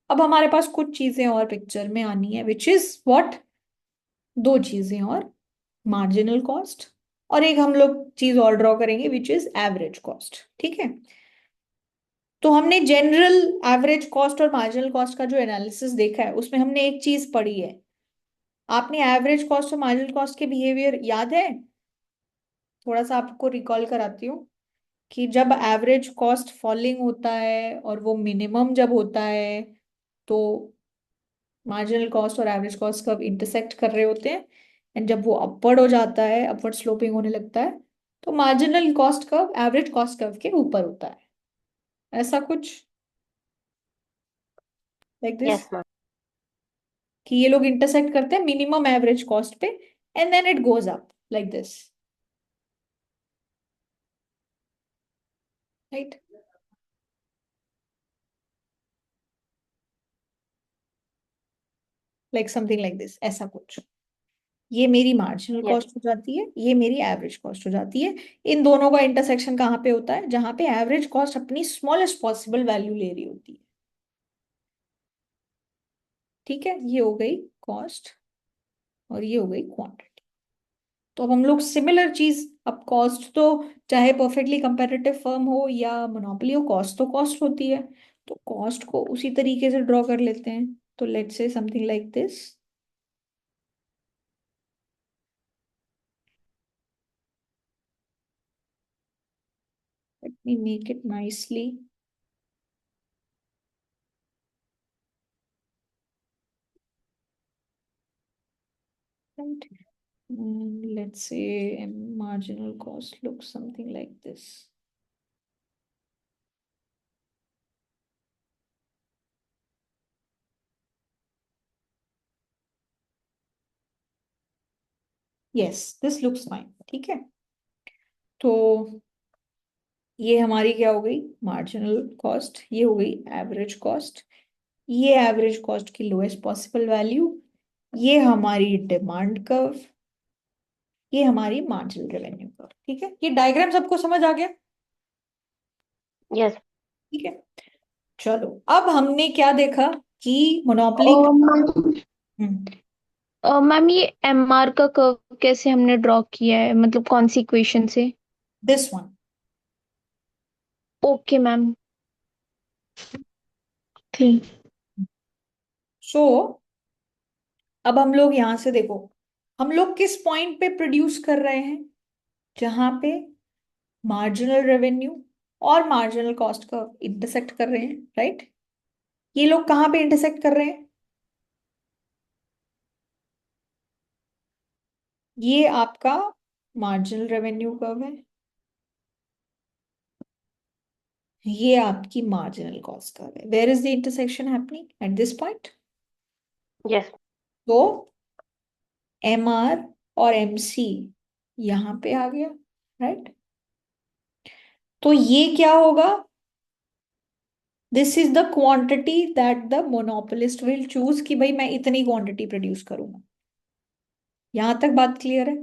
अब हमारे पास कुछ चीजें और पिक्चर में आनी है, विच इज व्हाट? दो चीजें और, मार्जिनल कॉस्ट और एक हम लोग चीज और ड्रॉ करेंगे विच इज एवरेज कॉस्ट. ठीक है, तो हमने जनरल एवरेज कॉस्ट और मार्जिनल कॉस्ट का जो एनालिसिस देखा है उसमें हमने एक चीज पढ़ी है. आपने एवरेज कॉस्ट और मार्जिनल कॉस्ट के बिहेवियर याद है? थोड़ा सा आपको रिकॉल कराती हूँ कि जब एवरेज कॉस्ट फॉलिंग होता है और वो मिनिमम जब होता है तो मार्जिनल कॉस्ट और एवरेज कॉस्ट कब इंटरसेक्ट कर रहे होते हैं, एंड जब वो अपवर्ड हो जाता है, अपवर्ड स्लोपिंग होने लगता है, तो marginal cost curve average cost curve के ऊपर होता है. ऐसा कुछ लाइक दिस, Yes, ma'am. कि ये लोग इंटरसेक्ट करते हैं मिनिमम एवरेज कॉस्ट पे and then it goes up like this, right? Like something like this, ऐसा कुछ. ये मेरी मार्जिनल Yes. कॉस्ट हो जाती है, ये मेरी एवरेज कॉस्ट हो जाती है. इन दोनों का इंटरसेक्शन कहाँ पे होता है? जहां पे एवरेज कॉस्ट अपनी स्मॉलेस्ट पॉसिबल वैल्यू ले रही होती है. ठीक है, ये हो गई कॉस्ट और ये हो गई क्वांटिटी. तो अब हम लोग सिमिलर चीज, अब कॉस्ट तो चाहे परफेक्टली कंपेटिटिव फर्म हो या मोनोपोली हो, कॉस्ट तो कॉस्ट होती है. तो कॉस्ट को उसी तरीके से ड्रॉ कर लेते हैं. तो let's say something like this. Let me make it nicely. Right. And let's say marginal cost looks something like this. Yes, this looks fine. ठीक है, तो ये हमारी क्या हो गई? Marginal cost. ये हो गई एवरेज कॉस्ट. ये एवरेज कॉस्ट की लोएस्ट पॉसिबल वैल्यू. ये हमारी डिमांड कर्व. ये हमारी मार्जिनल रेवेन्यू कर्व. ठीक है, ये डायग्राम सबको समझ आ गया? Yes. ठीक है, चलो अब हमने क्या देखा कि मोनोपोली. मैम ये MR का कर्व कैसे हमने ड्रॉ किया है, मतलब कौन सी इक्वेशन से? This one. ओके मैम, ठीक. सो अब हम लोग यहां से देखो, हम लोग किस पॉइंट पे प्रोड्यूस कर रहे हैं? जहां पे मार्जिनल रेवेन्यू और मार्जिनल कॉस्ट का इंटरसेक्ट कर रहे हैं, राइट? ये लोग कहाँ पे इंटरसेक्ट कर रहे हैं? ये आपका मार्जिनल रेवेन्यू कर्व है, ये आपकी मार्जिनल कॉस्ट कर्व है. Where is the intersection happening? At this point. Yes. तो MR और MC यहां पे आ गया, राइट? तो ये क्या होगा? This is the quantity that the monopolist will choose कि भाई मैं इतनी क्वांटिटी प्रोड्यूस करूंगा. यहां तक बात क्लियर है?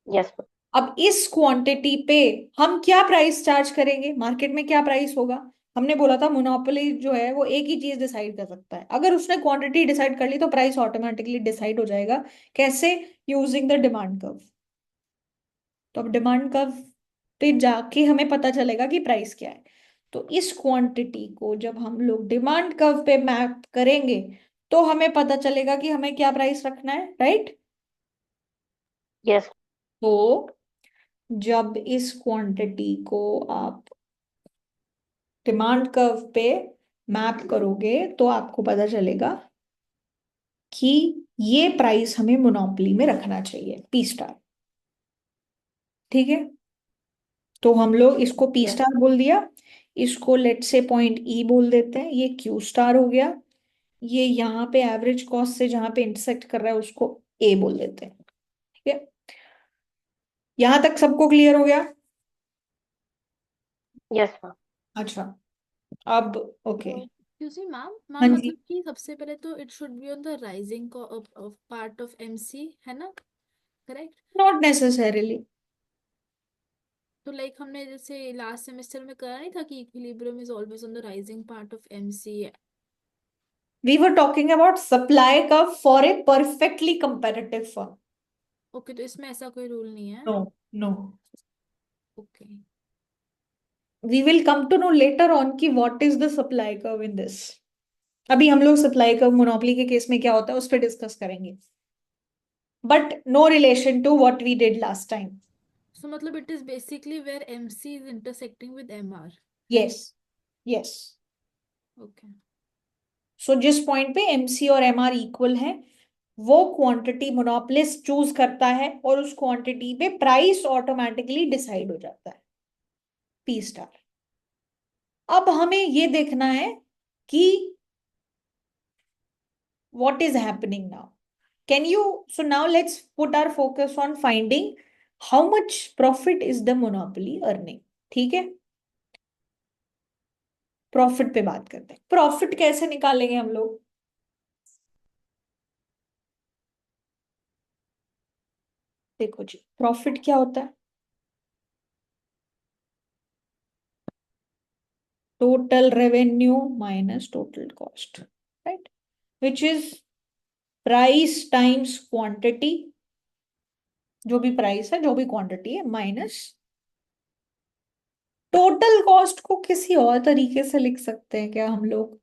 Yes, ma'am. अब इस क्वांटिटी पे हम क्या प्राइस चार्ज करेंगे? मार्केट में क्या प्राइस होगा? हमने बोला था मोनोपोली जो है वो एक ही चीज डिसाइड कर सकता है, अगर उसने क्वांटिटी डिसाइड कर ली तो प्राइस ऑटोमेटिकली डिसाइड हो जाएगा। कैसे? Using the demand curve. तो अब डिमांड कर्व पे जाके हमें पता चलेगा कि प्राइस क्या है। तो इस क्वांटिटी को जब हम लोग डिमांड कर्व पे मैप करेंगे तो हमें पता चलेगा कि हमें क्या प्राइस रखना है, राइट? Yes. तो जब इस क्वांटिटी को आप डिमांड कर्व पे मैप करोगे तो आपको पता चलेगा कि ये प्राइस हमें मोनोपोली में रखना चाहिए, पी स्टार। ठीक है, तो हम लोग इसको पी Yes. स्टार बोल दिया, इसको लेट से पॉइंट ई बोल देते हैं, ये क्यू स्टार हो गया, ये यहाँ पे एवरेज कॉस्ट से जहां पे इंटरसेक्ट कर रहा है उसको ए बोल देते हैं। ठीक है, यहां तक सबको क्लियर हो गया? Yes, ma'am. अच्छा, अब ओके। एक्सक्यूज मी मैम, हाँ मैम जी। मतलब कि सबसे पहले तो it should be on the rising part of MC, है ना? करेक्ट। Not necessarily. तो लाइक हमने जैसे लास्ट सेमेस्टर में करा नहीं था कि equilibrium is always on the rising part of MC. We were talking about supply curve for a perfectly comparative firm. Okay, तो इसमें ऐसा कोई रूल नहीं है? No, no, okay. We will come to know later on कि what is the supply curve in this. अभी हम लोग सप्लाई कर्व मोनोपोली के केस में क्या होता है उस पर डिस्कस करेंगे, but no relation to what we did last time. So मतलब it is basically where MC is intersecting with MR. Yes, yes. Okay. So जिस पॉइंट पे एमसी और एमआर इक्वल है वो क्वांटिटी मोनोपोलिस्ट चूज करता है और उस क्वांटिटी पे प्राइस ऑटोमेटिकली डिसाइड हो जाता है, पी स्टार। अब हमें ये देखना है कि what is happening now. Can you, so now let's put our focus on finding how much profit is the monopoly earning. ठीक है, प्रॉफिट पे बात करते हैं। प्रॉफिट कैसे निकालेंगे हम लोग? देखो जी, प्रॉफिट क्या होता है? Total revenue minus total cost, right? Which is price times quantity, जो भी प्राइस है जो भी क्वांटिटी है, माइनस टोटल कॉस्ट। को किसी और तरीके से लिख सकते हैं क्या हम लोग?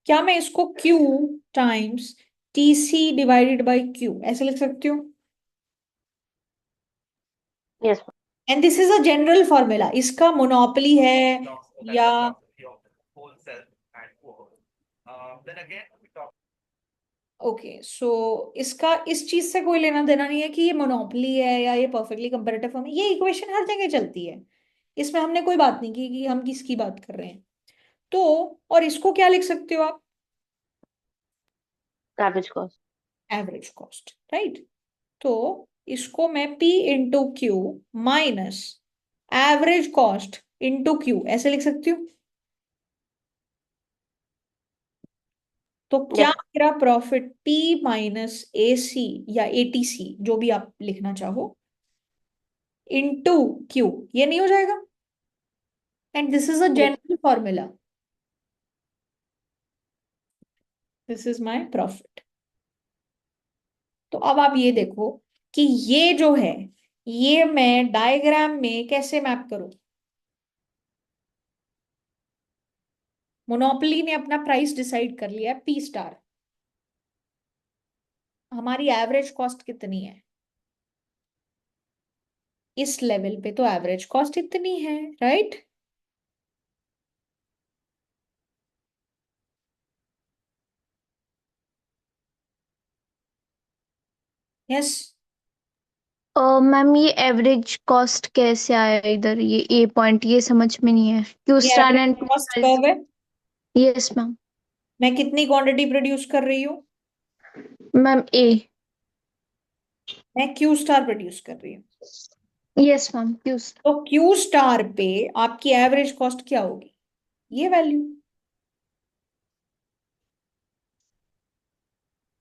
क्या मैं इसको Q times TC divided by Q ऐसे लिख सकती हूँ? Yes, ma'am. And this is a general formula, इसका मोनोपोली है या ओके, सो इसका इस चीज से कोई लेना देना नहीं है कि ये मोनोपोली है या ये परफेक्टली कंपैरेटिव फॉर्म है। ये इक्वेशन हर जगह चलती है, इसमें हमने कोई बात नहीं की कि हम किसकी बात कर रहे हैं। तो और इसको क्या लिख सकते हो आप? Average cost. Average cost, right? तो इसको मैं P into Q minus average cost into Q ऐसे लिख सकती हूँ। तो क्या Yes. मेरा प्रॉफिट P माइनस AC या ATC जो भी आप लिखना चाहो इंटू क्यू, ये नहीं हो जाएगा? And this is a Yes. General formula, this is my profit. तो अब आप ये देखो कि ये जो है ये मैं डायग्राम में कैसे मैप करूं? मोनोपोली ने अपना प्राइस डिसाइड कर लिया है पी स्टार, हमारी एवरेज कॉस्ट कितनी है? इस लेवल पे तो एवरेज कॉस्ट इतनी है, राइट? यस। मैम ये एवरेज कॉस्ट कैसे आया इधर, ये ए पॉइंट ये समझ में नहीं है। क्यू ये star average and cost curve है। Yes ma'am. मैं कितनी क्वांटिटी प्रोड्यूस कर रही हूँ? Ma'am uh. मैं क्यू स्टार प्रोड्यूस कर रही हूँ। Yes ma'am Q. तो क्यू स्टार पे आपकी एवरेज कॉस्ट क्या होगी? ये वैल्यू।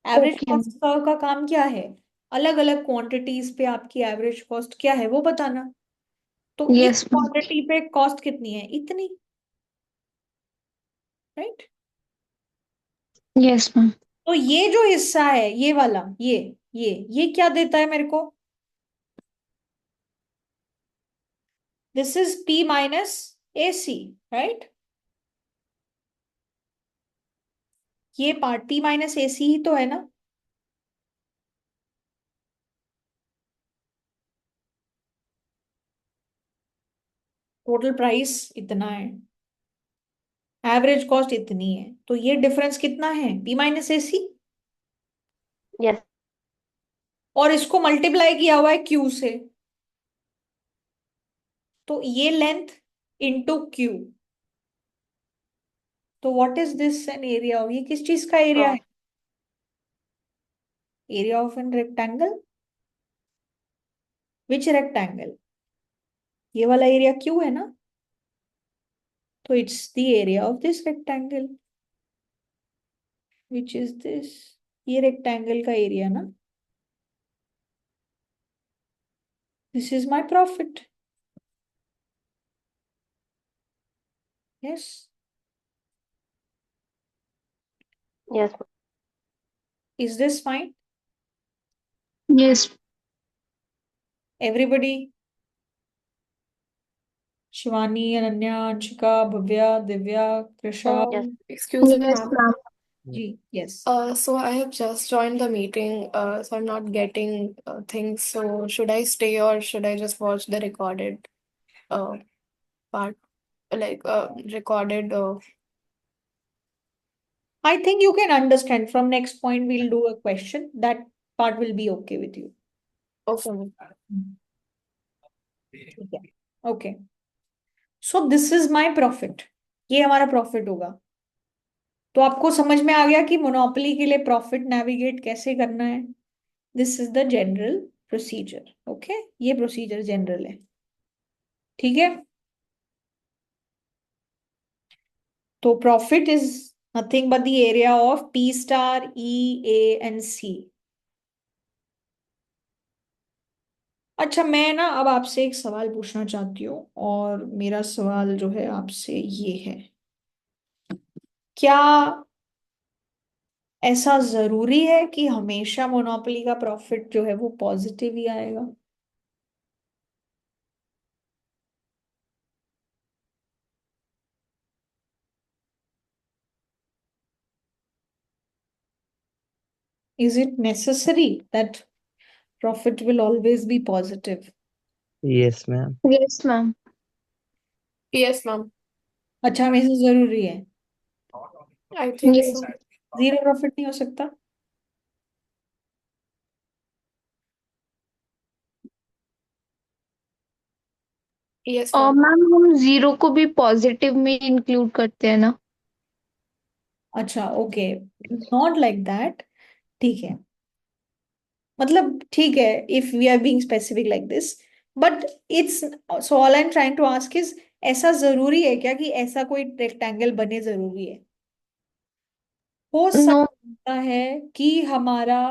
Average okay. कॉस्ट का काम क्या है? अलग अलग क्वांटिटीज पे आपकी एवरेज कॉस्ट क्या है वो बताना। तो इस यस मैम। क्वांटिटी पे कॉस्ट कितनी है? इतनी, राइट? Yes ma'am. तो ये जो हिस्सा है, ये वाला, ये क्या देता है मेरे को? This is P minus AC, right? ये पार्ट P माइनस AC ही तो है ना? टोटल प्राइस इतना है, एवरेज कॉस्ट इतनी है, तो ये डिफरेंस कितना है? P minus AC। Yes. और इसको मल्टीप्लाई किया हुआ है Q से, तो ये लेंथ इंटू Q। तो what is this an area of? ये किस चीज का एरिया है? Area of an rectangle. Which rectangle? ये वाला एरिया Q है ना, तो it's the area of this rectangle, which is this. ये रेक्टेंगल का एरिया ना, this is my profit. Yes, Yes. Is this fine? Yes. Everybody, Shivani, Ananya, Anshika, Bhavya, Divya, Krisha. Yes. Excuse me, yes ma'am. Ma'am. Ji, yes. So I have just joined the meeting, so I'm not getting things. So should I stay or should I just watch the recorded uh, part, like recorded? I think you can understand. From next point, we'll do a question. That part will be okay with you. Okay, ma'am. ठीक है, okay. So this is my profit, ये हमारा profit होगा। तो आपको समझ में आ गया कि मोनोपोली के लिए प्रॉफिट नेविगेट कैसे करना है। This is the general procedure, okay? ये प्रोसीजर जनरल है, ठीक है? तो profit is nothing but the area of P star, E, A and C। अच्छा, मैं ना अब आपसे एक सवाल पूछना चाहती हूँ, और मेरा सवाल जो है आपसे ये है, क्या ऐसा जरूरी है कि हमेशा मोनोपोली का प्रॉफिट जो है वो पॉजिटिव ही आएगा? Is it necessary that profit will always be positive? Yes ma'am. Yes ma'am. Yes, ma'am. अच्छा, हमेशा जरूरी है? I think yes. so. Zero profit नहीं हो सकता? Yes, और ma'am. मैम हम जीरो को भी पॉजिटिव में इंक्लूड करते हैं ना? अच्छा, ओके, नॉट लाइक दैट। ठीक है, मतलब ठीक है, if we are being specific like this, but it's, so all I am trying to ask is, ऐसा जरूरी है क्या कि ऐसा कोई रेक्टेंगल बने? जरूरी है? हो नो। सकता है कि हमारा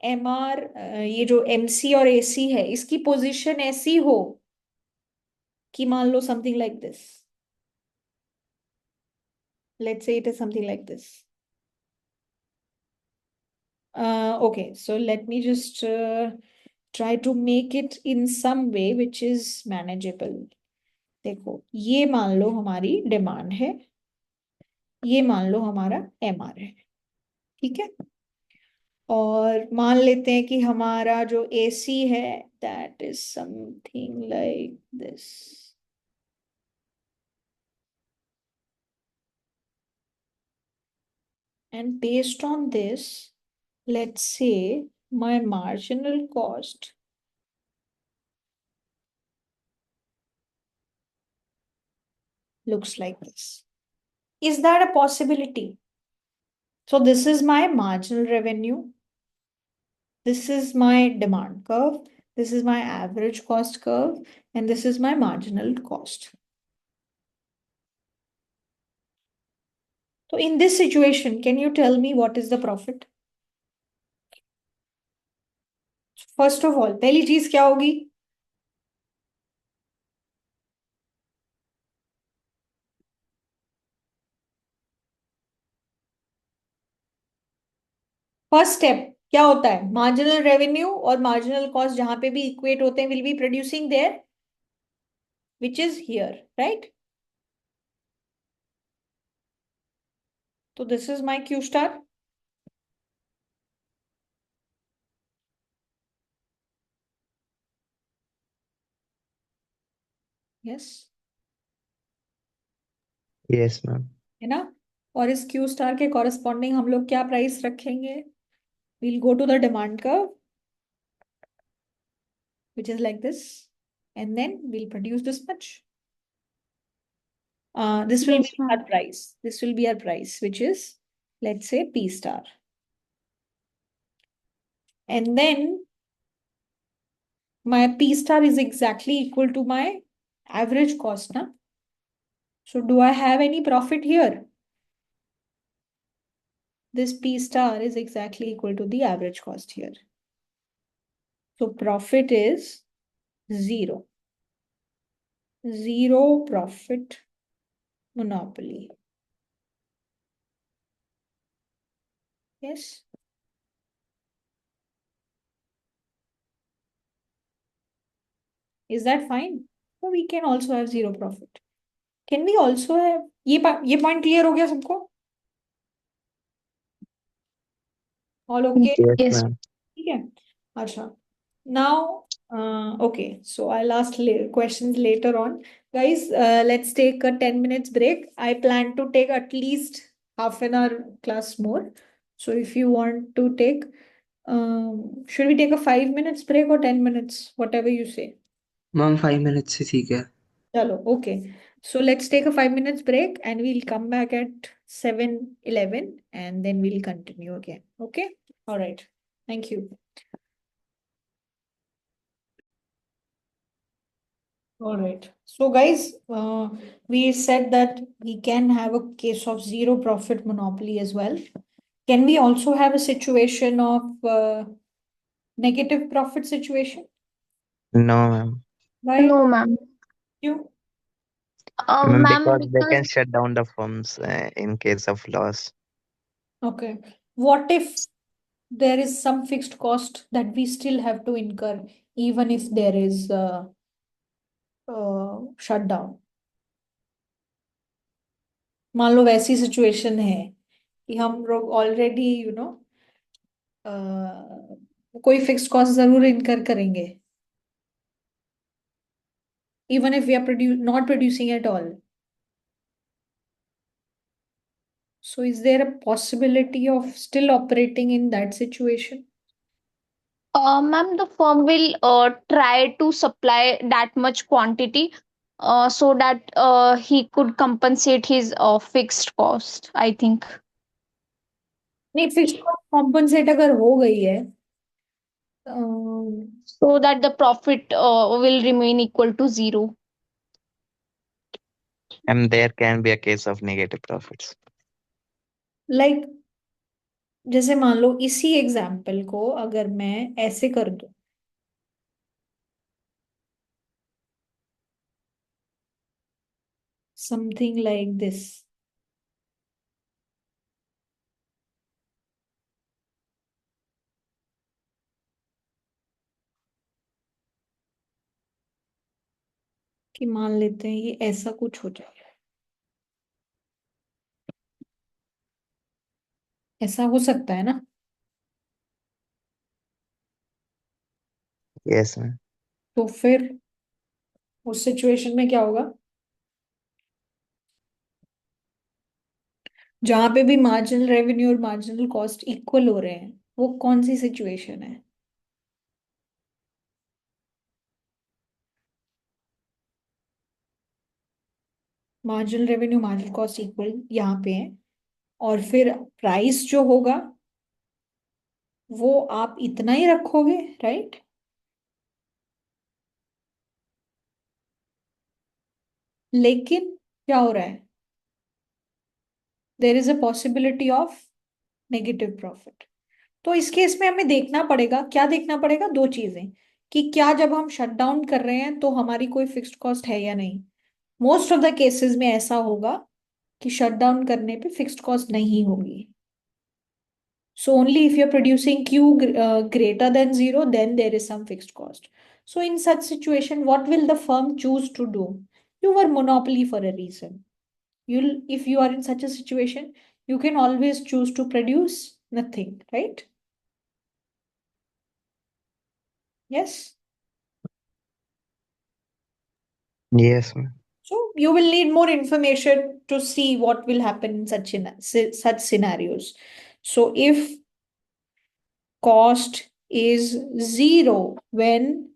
MR, ये जो MC और AC है, इसकी पोजीशन ऐसी हो कि मान लो something like this, let's say it is something like this. Okay, so let me just try to make it in some way which is manageable. देखो, ये मान लो हमारी डिमांड है, ये मान लो हमारा MR है, ठीक है? और मान लेते हैं कि हमारा जो AC है, that is something like this. And based on this, let's say my marginal cost looks like this. Is that a possibility? So this is my marginal revenue. This is my demand curve. This is my average cost curve. And this is my marginal cost. So in this situation, can you tell me what is the profit? First of all, पहली चीज क्या होगी? First step क्या होता है, marginal revenue और marginal cost जहां पे भी इक्वेट होते हैं will be producing there, which is here, right? तो this is my Q star. Yes, yes ma'am. है ना? और इस क्यू स्टार के कॉरेस्पॉन्डिंग हम लोग क्या प्राइस रखेंगे? we'll go to the demand curve, which is like this, and then we'll produce this much. This will Yes, be our ma'am. price. This will be our price, which is, let's say, P star. And then my P star is exactly equal to my average cost, na? So do I have any profit here? This P star is exactly equal to the average cost here. So profit is 0. Zero profit monopoly. Yes. Is that fine? So we can also have zero profit. Can we also have ये point clear हो गया सबको? All okay? Yes Yes. Ma'am. ठीक है. अच्छा. Now, okay. So I'll ask questions later on. Guys, let's take a 10 minutes break. I plan to take at least half an hour class more. So if you want to take, should we take a 5 minutes break or 10 minutes? Whatever you say. Ma'am 5 minutes से ठीक है. Chalo, okay. So let's take a 5 minutes break and we'll come back at 7:11 and then we'll continue again. Okay? All right. Thank you. All right. So guys, we said that we can have a case of zero profit monopoly as well. Can we also have a situation of negative profit situation? No ma'am. Why? No, ma'am. You? Ma'am, Ma'am, because they can because shut down the firms in case of loss. Okay. What if there is some fixed cost that we still have to incur even if there is shutdown? मान लो वैसी situation है कि हम लोग already कोई fixed cost जरूर इनकर करेंगे even if we are not producing at all. So is there a possibility of still operating in that situation? ma'am, the firm will try to supply that much quantity so that he could compensate his fixed cost, I think. नहीं, fixed cost compensate अगर हो गई है So that the profit will remain equal to zero. And there can be a case of negative profits. Like जैसे मान लो इसी example को अगर मैं ऐसे कर दूं, something like this. कि मान लेते हैं ये ऐसा कुछ हो जाए, ऐसा हो सकता है ना? Yes ma'am. तो फिर उस सिचुएशन में क्या होगा? जहां पे भी मार्जिनल रेवेन्यू और मार्जिनल कॉस्ट इक्वल हो रहे हैं, वो कौन सी सिचुएशन है? Marginal revenue marginal cost equal यहाँ पे है और फिर प्राइस जो होगा वो आप इतना ही रखोगे, राइट? लेकिन क्या हो रहा है? There is a possibility of negative profit. तो इस केस में हमें देखना पड़ेगा, क्या देखना पड़ेगा? दो चीजें, कि क्या जब हम शट डाउन कर रहे हैं तो हमारी कोई फिक्स्ड कॉस्ट है या नहीं. मोस्ट ऑफ द केसेस में ऐसा होगा कि शट डाउन करने पे फिक्स्ड कॉस्ट नहीं होगी. So only if you're producing Q greater than 0, then there is some fixed cost. So in such situation, what will the firm choose to do? You were monopoly for a reason. If you are in such a situation, you can always choose to produce nothing, right? Yes. Yes, ma'am. So you will need more information to see what will happen in such scenarios. So if cost is 0 when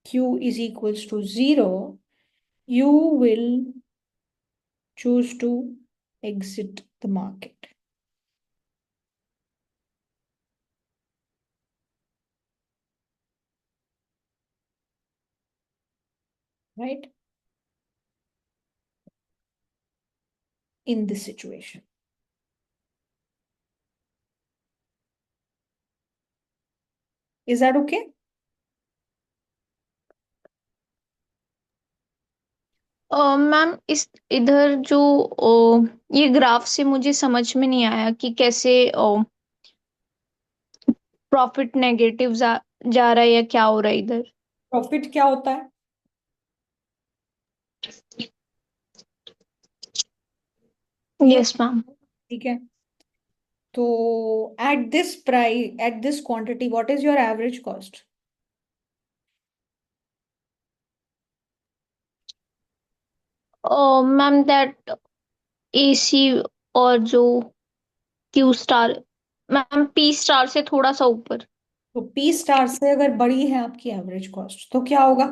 Q is equals to 0, you will choose to exit the market. Right? In this situation. Is that okay? Ma'am इस इधर जो ये graph से मुझे समझ में नहीं आया कि कैसे प्रॉफिट नेगेटिव जा रहा है या क्या हो रहा है इधर। प्रॉफिट क्या होता है? ये यस मैम। ठीक है। तो at this price, at this quantity, what is your average cost? Ma'am that AC और जो Q star, ma'am P star से थोड़ा सा ऊपर। तो P स्टार से अगर बड़ी है आपकी एवरेज कॉस्ट तो क्या होगा?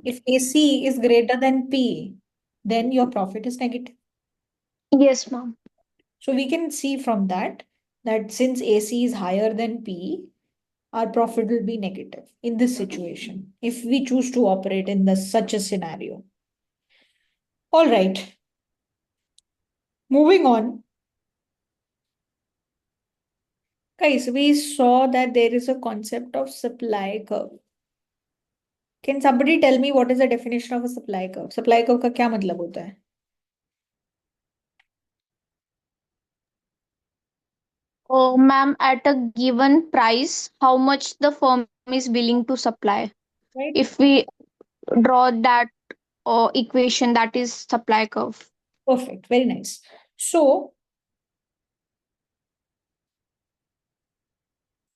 If AC is greater than P, then your profit is negative. Yes ma'am. So we can see from that since AC is higher than P, our profit will be negative in this situation if we choose to operate in such a scenario. All right. Moving on. Guys, we saw that there is a concept of supply curve. Can somebody tell me what is the definition of a supply curve? Supply curve का क्या मतलब होता है? Ma'am at a given price how much the firm is willing to supply, Right? If we draw that equation, that is supply curve. Perfect. Very nice. So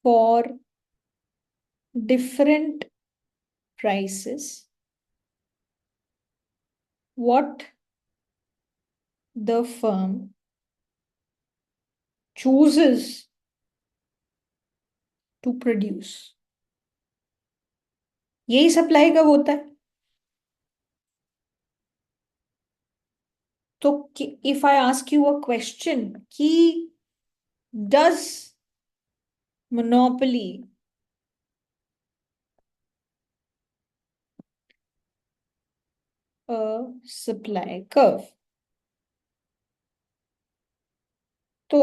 for different prices, what the firm chooses to produce, यही supply कब होता है? तो if I ask you a question कि does monopoly a supply curve, तो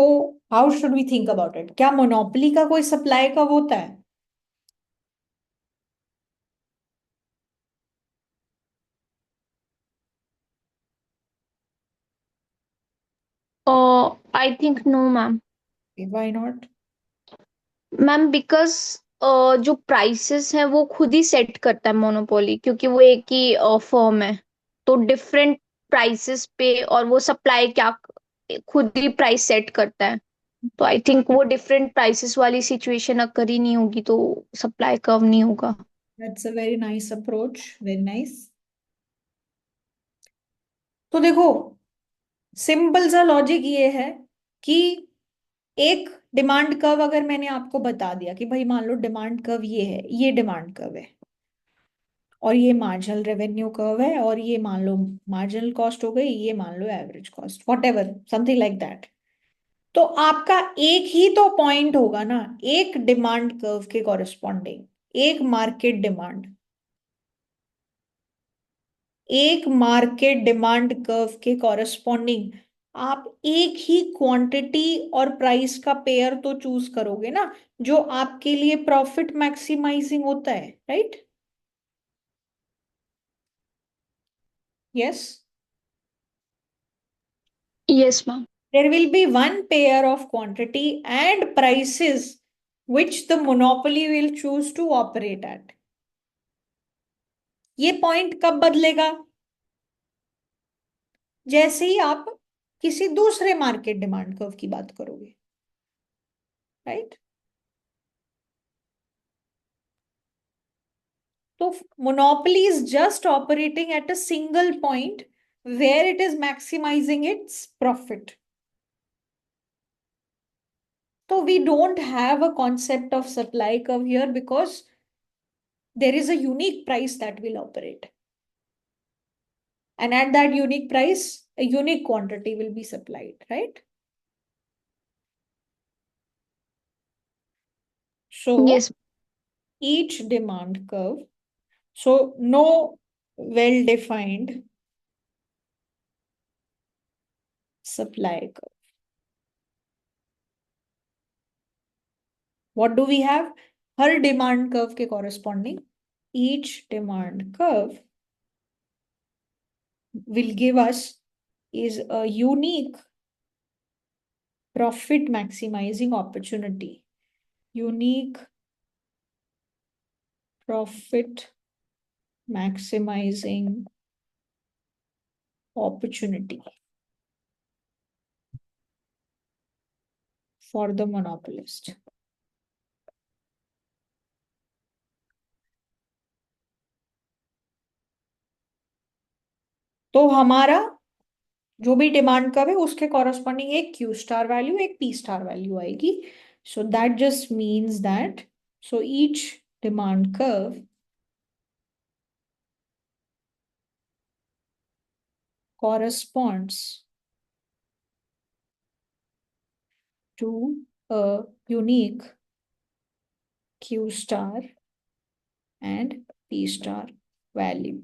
how should we think about it? क्या monopoly का कोई सप्लाई कर्व होता है? I think no ma'am. Why not? Ma'am because जो प्राइसेस हैं वो खुद ही सेट करता है मोनोपोली, क्योंकि वो एक ही फर्म है, तो डिफरेंट प्राइसेस पे, और वो सप्लाई क्या खुद ही प्राइस सेट करता है, तो आई थिंक वो डिफरेंट प्राइसेस वाली सिचुएशन अकर ही नहीं होगी, तो सप्लाई कर्व नहीं होगा। That's a very nice approach, very nice. तो देखो, सिंपल सा लॉजिक ये है कि एक डिमांड कर्व अगर मैंने आपको बता दिया कि भाई मान लो डिमांड कर्व ये है, ये डिमांड कर्व है, और ये मार्जिनल रेवेन्यू कर्व है, और ये मान लो मार्जिनल कॉस्ट हो गई, ये मान लो average cost, whatever, something like that. तो आपका एक ही तो पॉइंट होगा ना, एक डिमांड कर्व के कॉरेस्पॉन्डिंग, एक मार्केट डिमांड, एक मार्केट डिमांड कर्व के कॉरेस्पॉन्डिंग आप एक ही क्वांटिटी और प्राइस का पेयर तो चूज करोगे ना, जो आपके लिए प्रॉफिट मैक्सिमाइजिंग होता है, right? Yes. Yes, ma'am. There will be one pair of quantity and prices which the monopoly will choose to operate at. ये पॉइंट कब बदलेगा? जैसे ही आप किसी दूसरे मार्केट डिमांड कर्व की बात करोगे, राइट? तो monopoly is just operating at a single point where it is maximizing its profit. So we don't have a concept of supply curve here because there is a unique price that will operate. And at that unique price, a unique quantity will be supplied, right? So Yes. each demand curve, so no well-defined supply curve. What do we have? Her demand curve के corresponding, each demand curve will give us is a unique profit maximizing opportunity. Unique profit maximizing opportunity for the monopolist. तो हमारा जो भी demand curve है उसके corresponding एक Q star value, एक P star value आएगी. So that just means that so each demand curve corresponds to a unique Q star and P star value.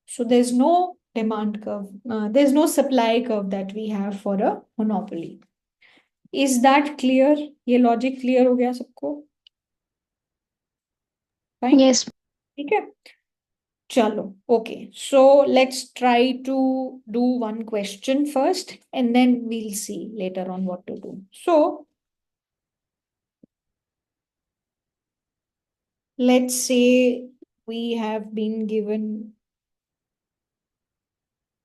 So there's no demand curve, there's no supply curve that we have for a monopoly. Is that clear? ये logic clear हो गया सबको? Fine? Yes. ठीक है. चलो, okay. So let's try to do one question first, and then we'll see later on what to do. So let's say we have been given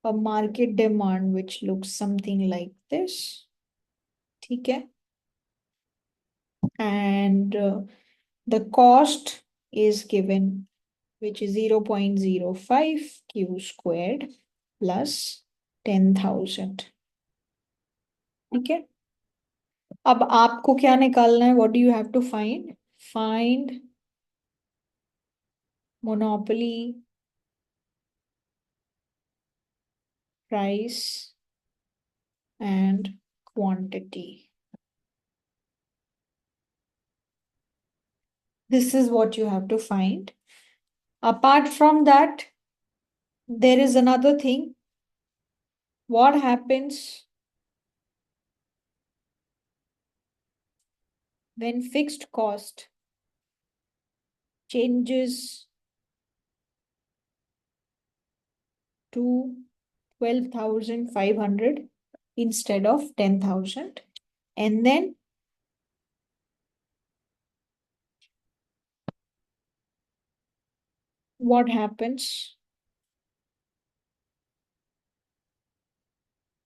a market demand which looks something like this. ठीक है. And the cost is given, which is 0.05 Q squared plus 10,000. ठीक है. अब आपको क्या निकालना है? What do you have to find? Find monopoly price and quantity. This is what you have to find. Apart from that, there is another thing. What happens when fixed cost changes to 12,500 instead of 10,000? And then what happens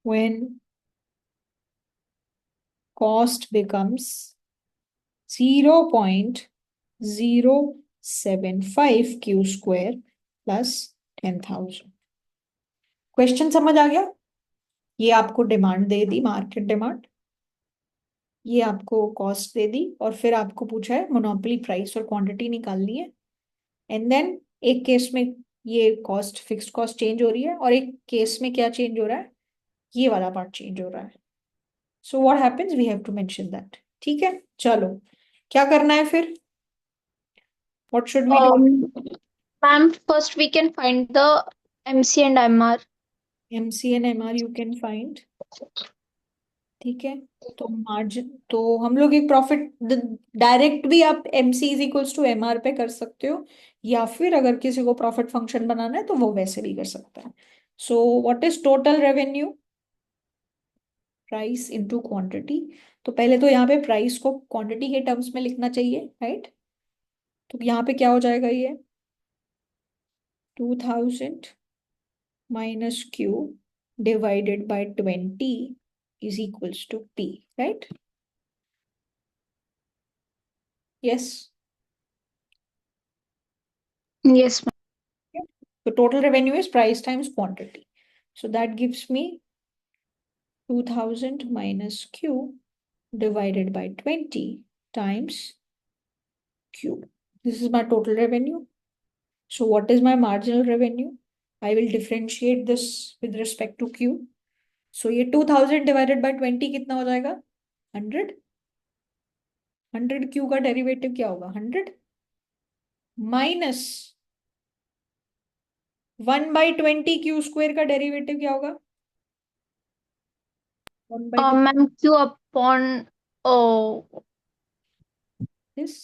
when cost becomes 0.075 Q square plus 10,000? Question समझ आ गया? ये आपको demand दे दी, market demand, ये आपको cost दे दी, और फिर आपको पूछा है मोनोपोली प्राइस और क्वांटिटी निकालनी है. एंड देन एक केस में ये कॉस्ट, फिक्स्ड कॉस्ट चेंज हो रही है, और एक केस में क्या चेंज हो रहा है? ये वाला पार्ट चेंज हो रहा है. So what happens? We have to mention that. ठीक है. चलो, क्या करना है फिर? What should we do? Ma'am, first we can find the MC and MR. MC and MR you can find. ठीक है. तो मार्जिन, तो हम लोग एक प्रॉफिट डायरेक्ट भी आप MC is equals to MR पे कर सकते हो, या फिर अगर किसी को प्रॉफिट फंक्शन बनाना है तो वो वैसे भी कर सकता है. So what is total revenue? Price into quantity. तो पहले तो यहाँ पे प्राइस को क्वांटिटी के टर्म्स में लिखना चाहिए, राइट? तो यहाँ पे क्या हो जाएगा, ये 2000 minus Q divided by 20 is equals to P, right? Yes. Yes ma'am. So total revenue is price times quantity. So that gives me 2000 minus Q divided by 20 times Q. This is my total revenue. So what is my marginal revenue? I will differentiate this with respect to Q. So ये 2000 divided by 20 कितना हो जाएगा? 100. 100 Q का derivative क्या होगा? 100 minus 1/20 Q square का derivative क्या होगा? 1/2 मैम क्यू अपॉन ओ this.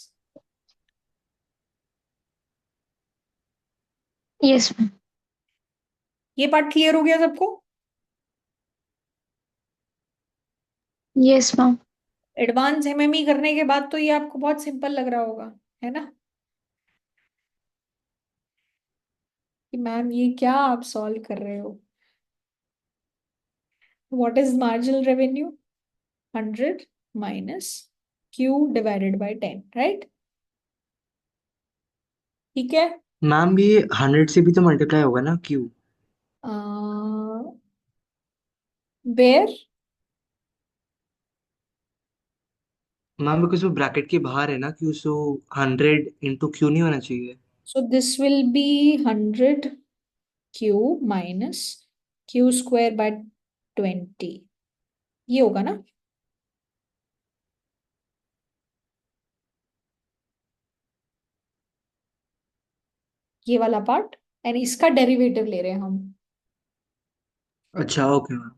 Yes ma'am. ये पार्ट क्लियर हो गया सबको? Yes ma'am. एडवांस एमएमई करने के बाद तो ये आपको बहुत सिंपल लग रहा होगा, है ना? कि मैम ये क्या आप सॉल्व कर रहे हो? What is marginal revenue? 100 minus Q divided bye 10, right? ठीक है। मैम ये 100 से भी तो मल्टीप्लाई होगा ना क्यू? वेयर? मैम बिकॉज वो ब्रैकेट के बाहर है ना क्यू, सो 100 इंटू क्यू नहीं होना चाहिए? So this will be 100 Q minus Q square by 20, ये होगा ना? ये वाला पार्ट, एंड इसका डेरिवेटिव ले रहे हैं हम। अच्छा okay ma'am.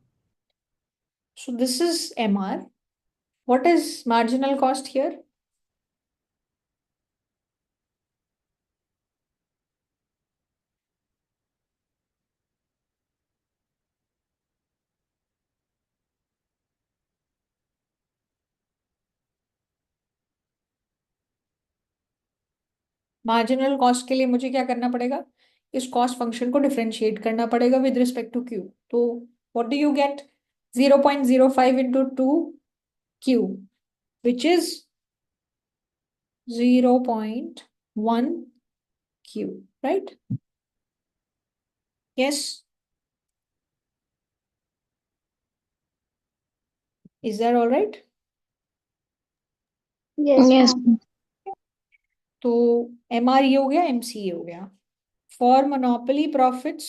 So this is MR. What is marginal cost here? Marginal cost के लिए मुझे क्या करना पड़ेगा? इस कॉस्ट फंक्शन को डिफरेंशिएट करना पड़ेगा विद रिस्पेक्ट टू क्यू. तो what do you get? 0.05 into 2 Q, which is 0.1 Q, right? Yes. Is that all right? Yes. तो एम आर ये हो गया, एम सी ये हो गया. फॉर मोनोपोली प्रॉफिट्स,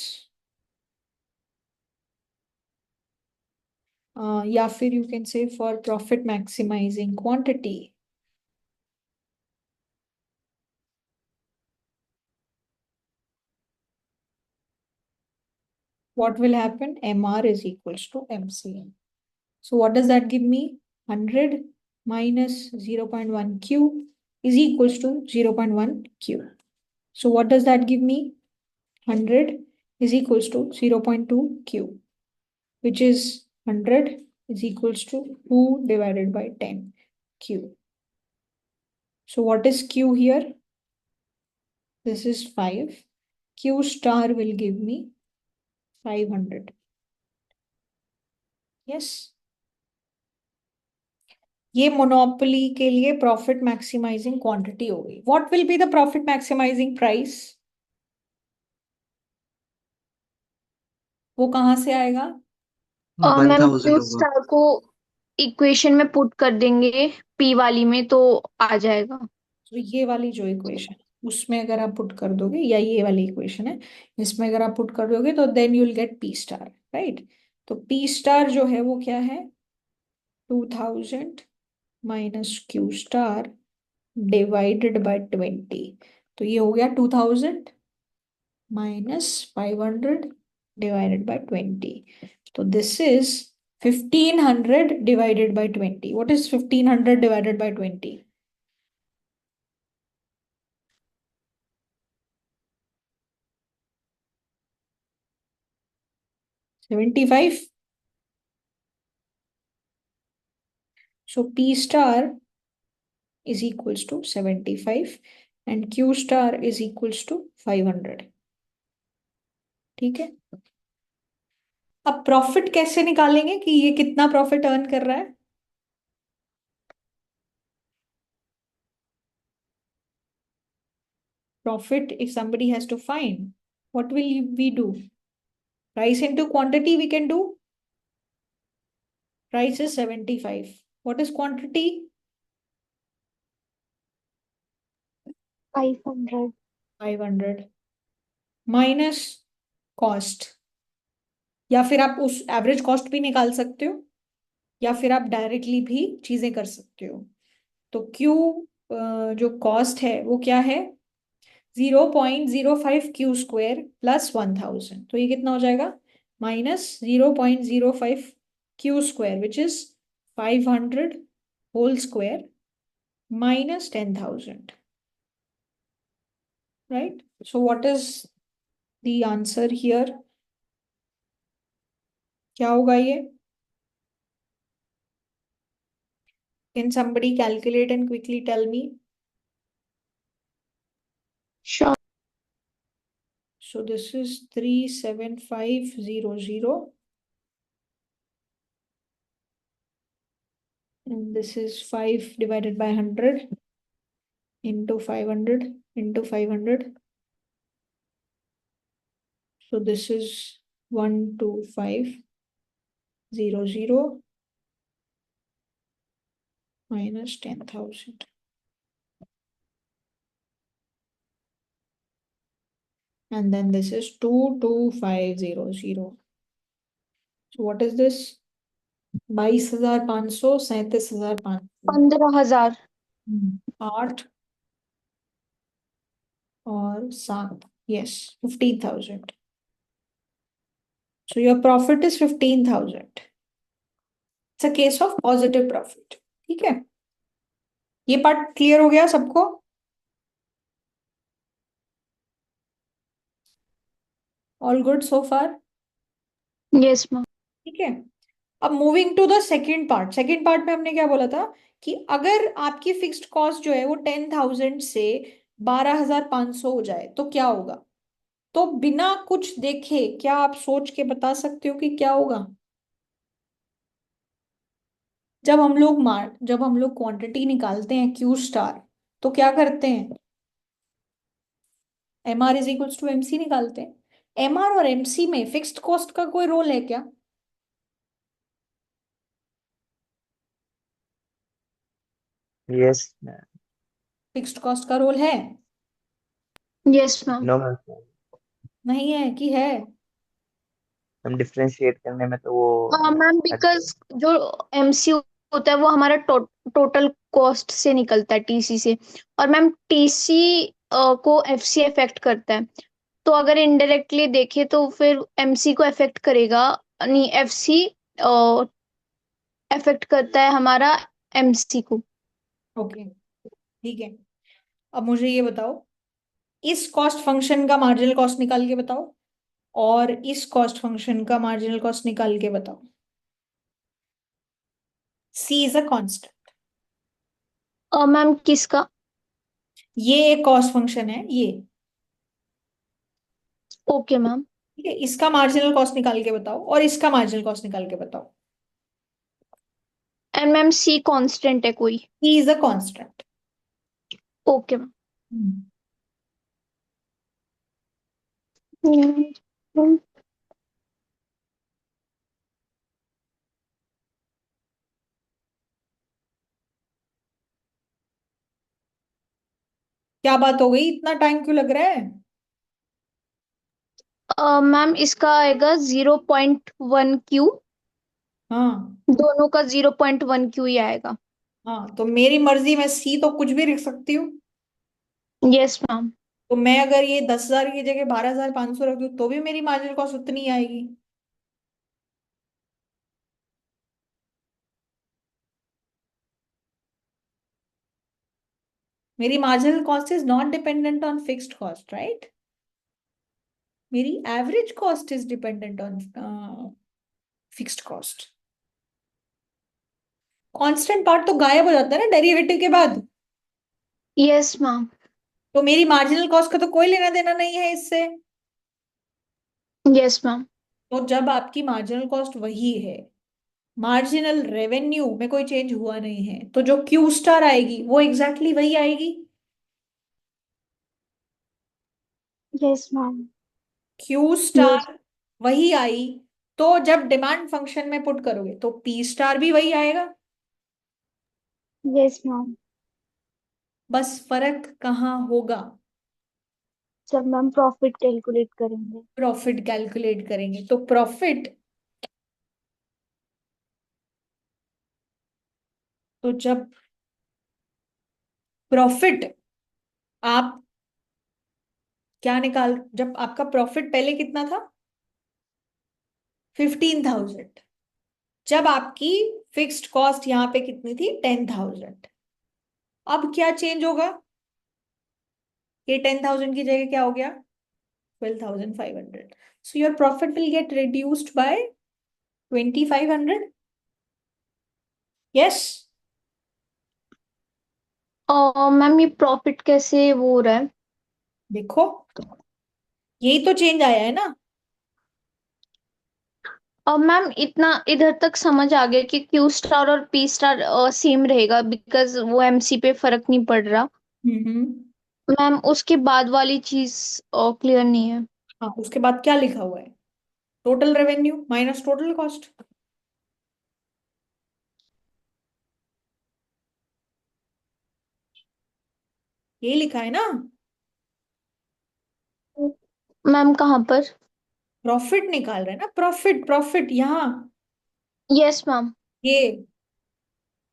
या फिर you can say for profit maximising quantity, what will happen? MR is equals to MCM. So what does that give me? 100 minus 0.1 Q is equals to 0.1 Q. So what does that give me? 100 is equals to 0.2 Q, which is 100 is equals to 2 divided by 10 Q. So what is Q here? This is 5. Q star will give me 500. Yes. ये monopoly के लिए profit maximising quantity हो गई. What will be the profit maximising price? वो कहाँ से आएगा? One ma'am thousand Q होगा। स्टार को इक्वेशन में पुट कर देंगे पी वाली में तो आ जाएगा। तो ये वाली जो इक्वेशन उसमें अगर आप पुट कर दोगे, या ये वाली इक्वेशन है, इसमें अगर आप पुट कर दोगे तो then you will get P star, right? तो पी स्टार जो है वो क्या है? 2000 minus Q star divided by 20. तो ये हो गया 2000 minus 500 divided by 20. So this is 1500 divided by 20. What is 1500 divided by 20? 75. So P star is equals to 75 and Q star is equals to 500. ठीक है। अब प्रॉफिट कैसे निकालेंगे कि ये कितना प्रॉफिट अर्न कर रहा है? Profit, if somebody has to find, what will we do? Price into quantity we can do. Price is 75. What is quantity? 500. 500 minus cost. या फिर आप उस एवरेज कॉस्ट भी निकाल सकते हो या फिर आप डायरेक्टली भी चीजें कर सकते हो। तो Q जो कॉस्ट है वो क्या है? 0.05 क्यू स्क्वायर प्लस 1000, तो ये कितना हो जाएगा? Minus 0.05 Q square which is 500 whole square minus 10,000, right? So what is the answer here? क्या होगा ये? Can somebody calculate and quickly tell me? Sure. So this is 37500 and this is 5 divided by 100 into 500 into 500. So this is 12500 minus 10,000. And then this is 22500. So what is this? 22,500, 37,500. 15,000. 8 और 7. Yes, 15,000. So your profit is 15,000. It's a case of positive profit. ठीक है, ये part clear हो गया सबको? All good so far? Yes, ma'am. ठीक है। अब moving to the second part. Second part में हमने क्या बोला था कि अगर आपकी फिक्स्ड कॉस्ट जो है वो 10,000 से 12,500 हो जाए तो क्या होगा? तो बिना कुछ देखे क्या आप सोच के बता सकते हो कि क्या होगा? जब हम लोग क्वांटिटी निकालते हैं क्यू स्टार तो क्या करते हैं? M R is equals to MC निकालते हैं। एम आर और एमसी में फिक्स्ड कॉस्ट का कोई रोल है क्या? Yes, ma'am. फिक्स्ड कॉस्ट का रोल है? Yes, ma'am. No, ma'am. नहीं है कि है? हम डिफरेंशिएट करने में तो वो मैम बिकॉज जो एमसी होता है वो हमारा टोटल कॉस्ट से निकलता है, टीसी से, और मैम टीसी को एफसी इफेक्ट करता है। तो अगर इनडायरेक्टली देखे तो फिर एमसी को इफेक्ट करेगा, नहीं एफसी इफेक्ट करता है हमारा एमसी को। ओके, ठीक है। अब मुझे ये बताओ, इस कॉस्ट फंक्शन का मार्जिनल कॉस्ट निकाल के बताओ और इस कॉस्ट फंक्शन का मार्जिनल कॉस्ट निकाल के बताओ। सी इज अ कांस्टेंट। मैम किसका? ये एक कॉस्ट फंक्शन है ये, ओके मैम। ठीक है। इसका मार्जिनल कॉस्ट निकाल के बताओ और इसका मार्जिनल कॉस्ट निकाल के बताओ। एंड मैम सी कांस्टेंट है कोई? C is a constant. Okay ma'am. क्या बात हो गई, इतना टाइम क्यों लग रहा है? मैम इसका आएगा 0.1 क्यू, हाँ दोनों का 0.1 क्यू ही आएगा। हाँ, तो मेरी मर्जी, मैं सी तो कुछ भी लिख सकती हूँ। Yes ma'am. तो मैं अगर ये 10,000 की जगह 12,500 रख दूँ तो भी मेरी मार्जिनल कॉस्ट उतनी ही आएगी। मेरी marginal cost is not dependent on fixed cost, right? मेरी average cost is dependent on fixed cost. Constant part तो गायब हो जाता है ना डेरिवेटिव के बाद। Yes ma'am. तो मेरी मार्जिनल कॉस्ट का तो कोई लेना देना नहीं है इससे। Yes ma'am. तो जब आपकी मार्जिनल कॉस्ट वही है, मार्जिनल रेवेन्यू में कोई चेंज हुआ नहीं है, तो जो क्यू स्टार आएगी वो एग्जैक्टली वही आएगी। Yes ma'am. Q yes. Star वही आई, तो जब डिमांड फंक्शन में पुट करोगे तो पी स्टार भी वही आएगा। Yes ma'am. बस फर्क कहाँ होगा? जब मैम प्रॉफिट कैलकुलेट करेंगे। प्रॉफिट कैलकुलेट करेंगे तो प्रॉफिट, तो जब प्रॉफिट आप क्या निकाल, जब आपका प्रॉफिट पहले कितना था 15,000, जब आपकी फिक्स्ड कॉस्ट यहाँ पे कितनी थी 10,000, अब क्या चेंज होगा? ये 10,000 की जगह क्या हो गया 12,500। So your profit will get reduced by 2,500। Yes. Ma'am ये प्रॉफिट कैसे वो हो रहा है? देखो यही तो चेंज आया है ना। और मैम इतना इधर तक समझ आ गया कि क्यू स्टार और पी स्टार सेम रहेगा बिकॉज वो एमसी पे फर्क नहीं पड़ रहा। हम्म। मैम उसके बाद वाली चीज क्लियर नहीं है। हाँ, उसके बाद क्या लिखा हुआ है? Total revenue minus total cost. यही लिखा है ना। मैम कहाँ पर? प्रॉफिट निकाल रहे हैं ना, प्रॉफिट प्रॉफिट यहाँ। Yes ma'am. ये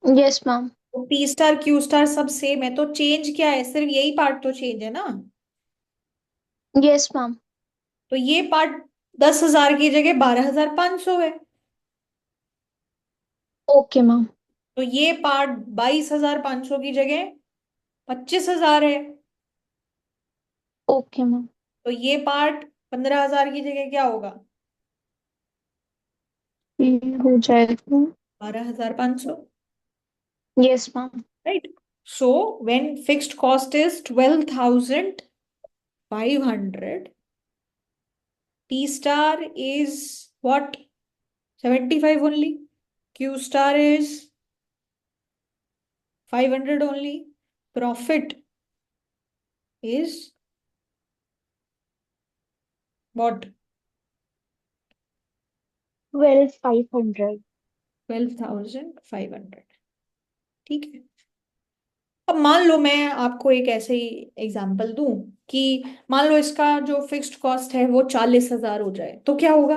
yes ma'am. P star Q star सब सेम है, तो चेंज क्या है? सिर्फ यही पार्ट तो चेंज है ना। Yes ma'am. तो ये पार्ट 10,000 की जगह 12,500 है। Okay ma'am. तो ये पार्ट 22,500 की जगह 25,000 है। Okay ma'am. तो ये पार्ट 15,000 की जगह क्या होगा? हो जाएगा। 12,500। Yes ma'am. Right. So when fixed cost is 12,500, P star is what? 75 only. Q star is 500 only. Profit is what? 12,500। 12,500। ठीक है। अब मान लो मैं आपको एक ऐसे ही एग्जांपल दूं कि मान लो इसका जो फिक्स्ड कॉस्ट है वो 40,000 हो जाए, तो क्या होगा?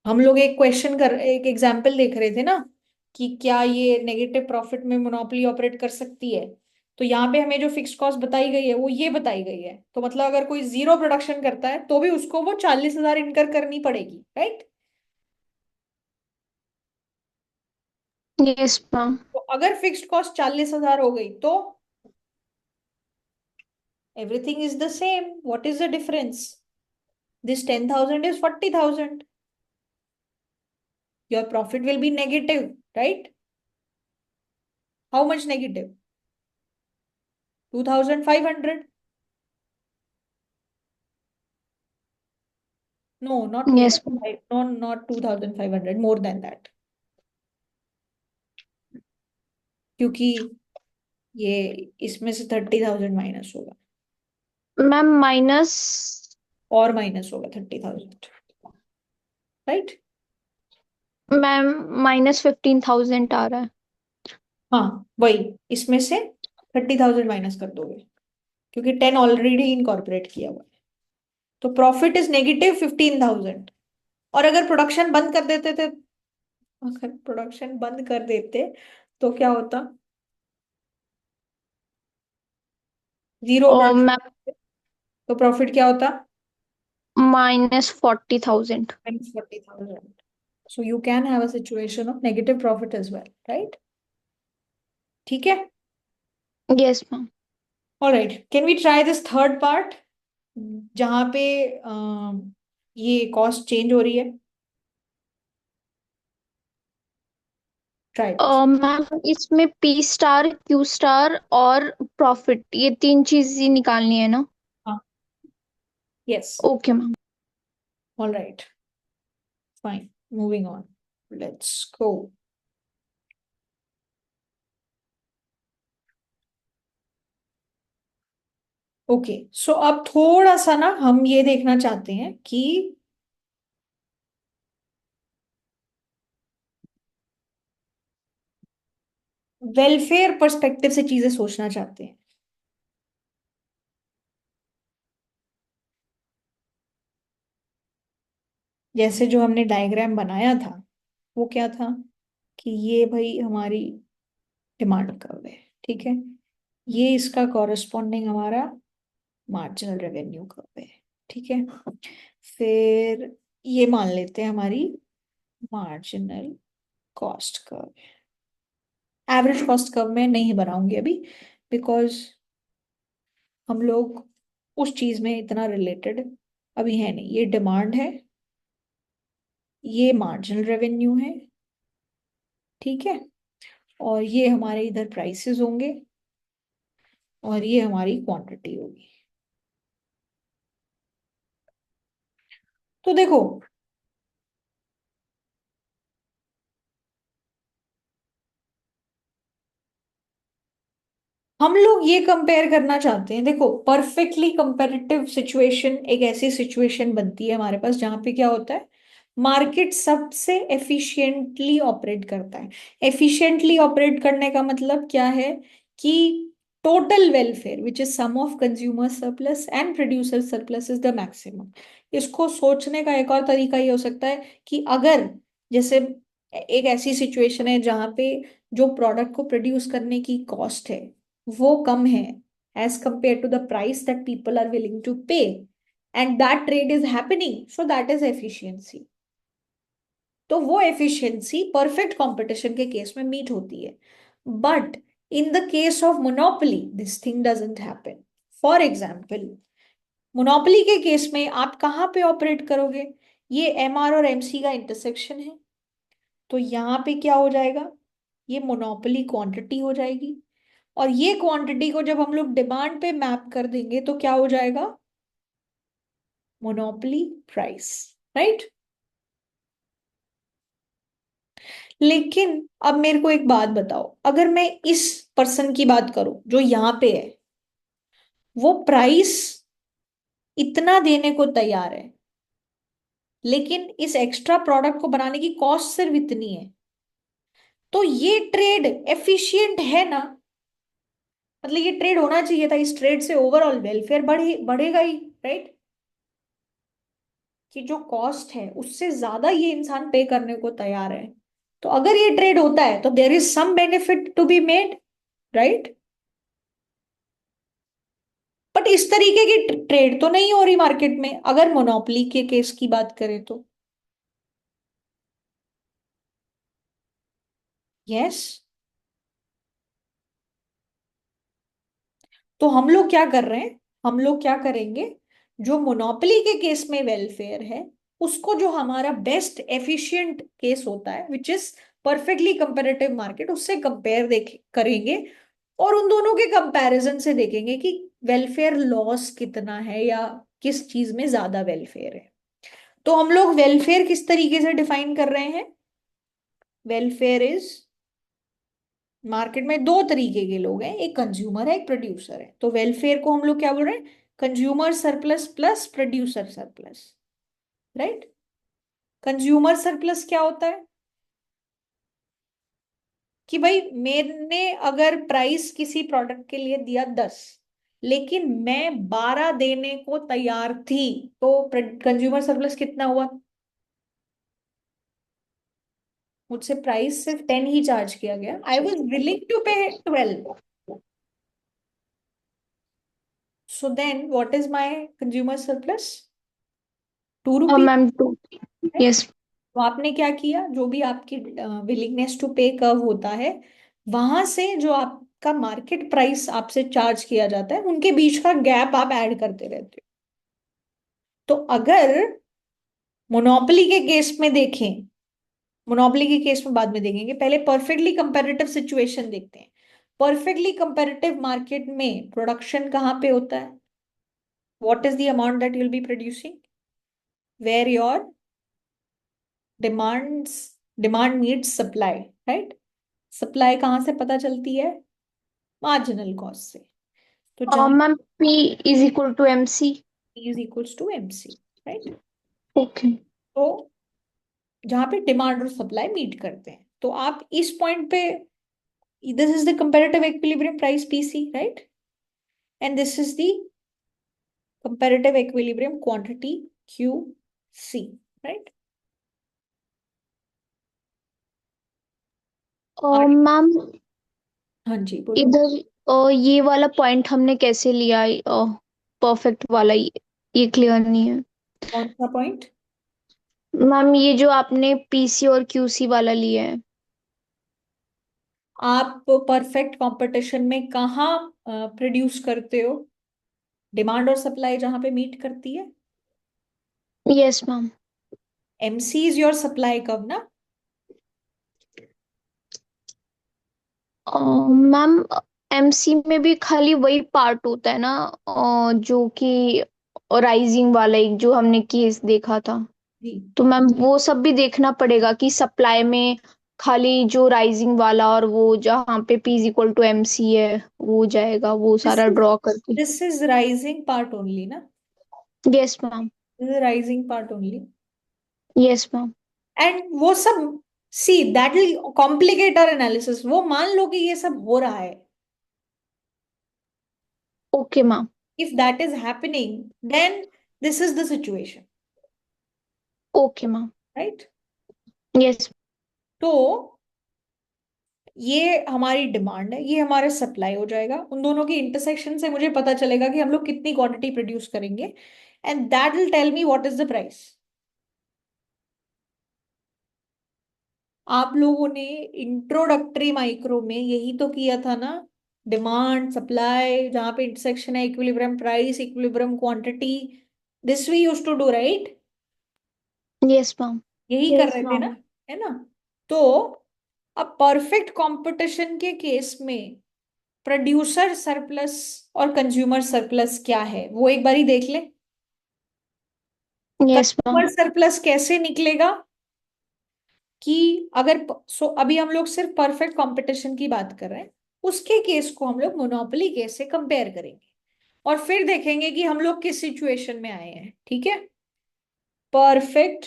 हम लोग एक एग्जाम्पल देख रहे थे ना कि क्या ये नेगेटिव प्रॉफिट में मोनोपोली ऑपरेट कर सकती है। तो यहाँ पे हमें जो फिक्स्ड कॉस्ट बताई गई है वो ये बताई गई है, तो मतलब अगर कोई जीरो प्रोडक्शन करता है तो भी उसको वो 40,000 इनकर करनी पड़ेगी, राइट? Yes ma'am. तो अगर फिक्स्ड कॉस्ट 40,000 हो गई तो everything is the same, what is the difference? This 10,000 is 40,000। Your profit will be negative, right? How much negative? 2,500। No, not yes ma'am. 2,500. No, not 2,500. More than that. क्योंकि ये इसमें से 30,000 minus होगा, ma'am minus. और minus होगा 30,000, right? Ma'am -15,000 आ रहा है। हाँ वही, इसमें से 30,000 माइनस कर दोगे क्योंकि 10 ऑलरेडी इनकॉर्पोरेट किया हुआ है। तो प्रॉफिट इज नेगेटिव 15,000। और अगर प्रोडक्शन बंद कर देते तो क्या होता? जीरो और मैम प्रोडक्शन, तो प्रॉफिट क्या होता? -40,000। -40,000. So you can have a situation of negative profit as well, right? ठीक है। Yes ma'am. All right. Can we try this third part जहाँ पे ये कॉस्ट चेंज हो रही है? Try this. मैम इसमें पी स्टार, क्यू स्टार और प्रॉफिट, ये तीन चीज ही निकालनी है ना? हाँ, yes, okay ma'am. All right, fine, moving on, let's go. Okay, so अब थोड़ा सा ना हम ये देखना चाहते हैं कि वेलफेयर पर्सपेक्टिव से चीजें सोचना चाहते हैं। जैसे जो हमने डायग्राम बनाया था वो क्या था कि ये भाई हमारी डिमांड कर्व है, ठीक है, ये इसका कॉरेस्पॉन्डिंग हमारा मार्जिनल रेवेन्यू कर्व है, ठीक है। फिर ये मान लेते हैं हमारी marginal cost curve. Average cost curve में नहीं बनाऊंगी अभी, बिकॉज हम लोग उस चीज में इतना रिलेटेड अभी है नहीं। ये डिमांड है, ये मार्जिनल रेवेन्यू है, ठीक है, और ये हमारे इधर प्राइसेस होंगे और ये हमारी क्वांटिटी होगी। तो देखो, हम लोग ये कंपेयर करना चाहते हैं। देखो, परफेक्टली कंपेरेटिव सिचुएशन एक ऐसी सिचुएशन बनती है हमारे पास जहां पे क्या होता है, मार्केट सबसे एफिशिएंटली ऑपरेट करता है। एफिशिएंटली ऑपरेट करने का मतलब क्या है कि total welfare which is sum of consumer surplus and producer surplus is the maximum. इसको सोचने का एक और तरीका ये हो सकता है कि अगर जैसे एक ऐसी सिचुएशन है जहां पे जो प्रोडक्ट को प्रोड्यूस करने की कॉस्ट है वो कम है as compare to the price that people are willing to pay, and that trade is happening, so that is efficiency. तो वो एफिशिएंसी परफेक्ट कंपटीशन के केस में मीट होती है, but in the case of monopoly this thing doesn't happen. For example, monopoly के case में आप कहाँ पे ऑपरेट करोगे, ये एमआर और एमसी का इंटरसेक्शन है, तो यहाँ पे क्या हो जाएगा, ये मोनोपोली क्वांटिटी हो जाएगी, और ये क्वांटिटी को जब हम लोग डिमांड पे मैप कर देंगे तो क्या हो जाएगा, मोनोपोली प्राइस, राइट। लेकिन अब मेरे को एक बात बताओ, अगर मैं इस पर्सन की बात करूं जो यहाँ पे है, वो प्राइस इतना देने को तैयार है लेकिन इस एक्स्ट्रा प्रोडक्ट को बनाने की कॉस्ट सिर्फ इतनी है, तो ये ट्रेड एफिशिएंट है ना? मतलब ये ट्रेड होना चाहिए था, इस ट्रेड से ओवरऑल वेलफेयर बढ़ेगा ही, राइट। कि जो कॉस्ट है उससे ज्यादा ये इंसान पे करने को तैयार है, तो अगर ये ट्रेड होता है तो there is some benefit to be made, right. But इस तरीके की ट्रेड तो नहीं हो रही मार्केट में अगर मोनोपोली के केस की बात करें तो। यस, तो हम लोग क्या कर रहे हैं, हम लोग क्या करेंगे, जो मोनोपोली के केस में वेलफेयर है उसको, जो हमारा बेस्ट एफिशिएंट केस होता है which is perfectly comparative market, उससे कंपेयर देख करेंगे और उन दोनों के कंपैरिजन से देखेंगे कि वेलफेयर लॉस कितना है या किस चीज में ज्यादा वेलफेयर है। तो हम लोग वेलफेयर किस तरीके से डिफाइन कर रहे हैं, वेलफेयर इज, मार्केट में दो तरीके के लोग हैं, एक कंज्यूमर है एक प्रोड्यूसर है, तो वेलफेयर को हम लोग क्या बोल रहे हैं, consumer surplus plus producer surplus, right. Consumer surplus क्या होता है कि भाई मैंने अगर प्राइस किसी प्रोडक्ट के लिए दिया 10 लेकिन मैं 12 देने को तैयार थी, तो कंज्यूमर सरप्लस कितना हुआ, मुझसे प्राइस सिर्फ 10 ही चार्ज किया गया, I was willing to pay 12, so then what is my consumer surplus, 2 rupees. Ma'am two. Yes. तो आपने क्या किया, जो भी आपकी विलिंगनेस टू पे कर्व होता है वहां से जो आपका मार्केट प्राइस आपसे चार्ज किया जाता है उनके बीच का गैप आप ऐड करते रहते हो। तो अगर मोनोपोली के केस में देखें मोनोपोली के केस में बाद में देखेंगे, पहले परफेक्टली कंपैरेटिव सिचुएशन देखते हैं। परफेक्टली कंपैरेटिव मार्केट में प्रोडक्शन कहाँ पे होता है? What is the amount that you will be producing where your demands demand meets supply, right? Supply कहाँ से पता चलती है? मार्जिनल कॉस्ट से। तो जहां ma'am P is equal to MC। Is equals to MC, right? Okay. तो जहां पे डिमांड और सप्लाई मीट करते हैं, तो आप इस पॉइंट पे, this is the comparative equilibrium price PC, right? And this is the comparative equilibrium quantity QC, right? Ma'am हाँ जी, बोलो। इधर ये वाला पॉइंट हमने कैसे लिया? परफेक्ट वाला ये क्लियर नहीं है कौन सा पॉइंट? मैम। ये जो आपने PC और QC वाला लिया है। आप परफेक्ट कंपटीशन में कहाँ प्रोड्यूस करते हो? डिमांड और सप्लाई जहां पे मीट करती है। Yes ma'am. MC is your supply curve ना? मैम MC में भी खाली वही पार्ट होता है ना, जो कि राइजिंग वाला एक जो हमने केस देखा था। जी। तो मैम वो सब भी देखना पड़ेगा कि सप्लाई में खाली जो राइजिंग वाला और वो जहाँ पे P is equal to MC है वो जाएगा, वो दिस सारा इज ड्रॉ करके। This is rising part only ना? Yes ma'am. This is rising part only. Yes ma'am. And वो सब, see that will complicate our analysis. वो मान लो कि ये सब हो रहा है, okay ma'am. If that is happening then this is the situation, okay ma'am. Right? Yes. तो ये हमारी डिमांड है, ये हमारा सप्लाई हो जाएगा। उन दोनों की इंटरसेक्शन से मुझे पता चलेगा कि हम लोग कितनी क्वांटिटी प्रोड्यूस करेंगे, and that will tell me what is the price. आप लोगों ने इंट्रोडक्टरी माइक्रो में यही तो किया था ना? डिमांड सप्लाई जहां पे इंटरसेक्शन है, equilibrium price, equilibrium quantity, this we use to do, right? Yes ma'am. यही कर यस रहे थे ना, मैम। है ना? तो अब परफेक्ट कंपटीशन के केस में प्रोड्यूसर सरप्लस और कंज्यूमर सरप्लस क्या है वो एक बारी देख ले। Yes ma'am. कंज्यूमर सरप्लस कैसे निकलेगा कि अगर, सो अभी हम लोग सिर्फ परफेक्ट कंपटीशन की बात कर रहे हैं, उसके केस को हम लोग मोनोपोली केस से कंपेयर करेंगे और फिर देखेंगे कि हम लोग किस सिचुएशन में आए हैं, ठीक है? Perfect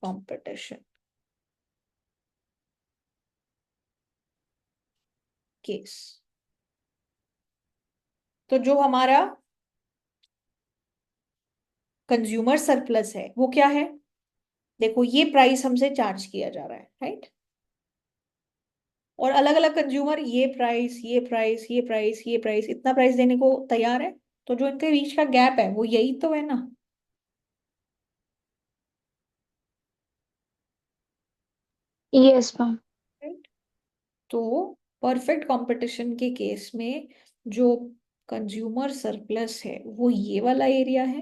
competition case. तो जो हमारा कंज्यूमर सरप्लस है वो क्या है? देखो, ये प्राइस हमसे चार्ज किया जा रहा है, राइट? और अलग अलग कंज्यूमर ये प्राइस, ये प्राइस, ये प्राइस, ये प्राइस, इतना प्राइस देने को तैयार है। तो जो इनके बीच का गैप है वो यही तो है ना? Yes ma'am. Right? तो परफेक्ट कंपटीशन के केस में जो कंज्यूमर सरप्लस है वो ये वाला एरिया है,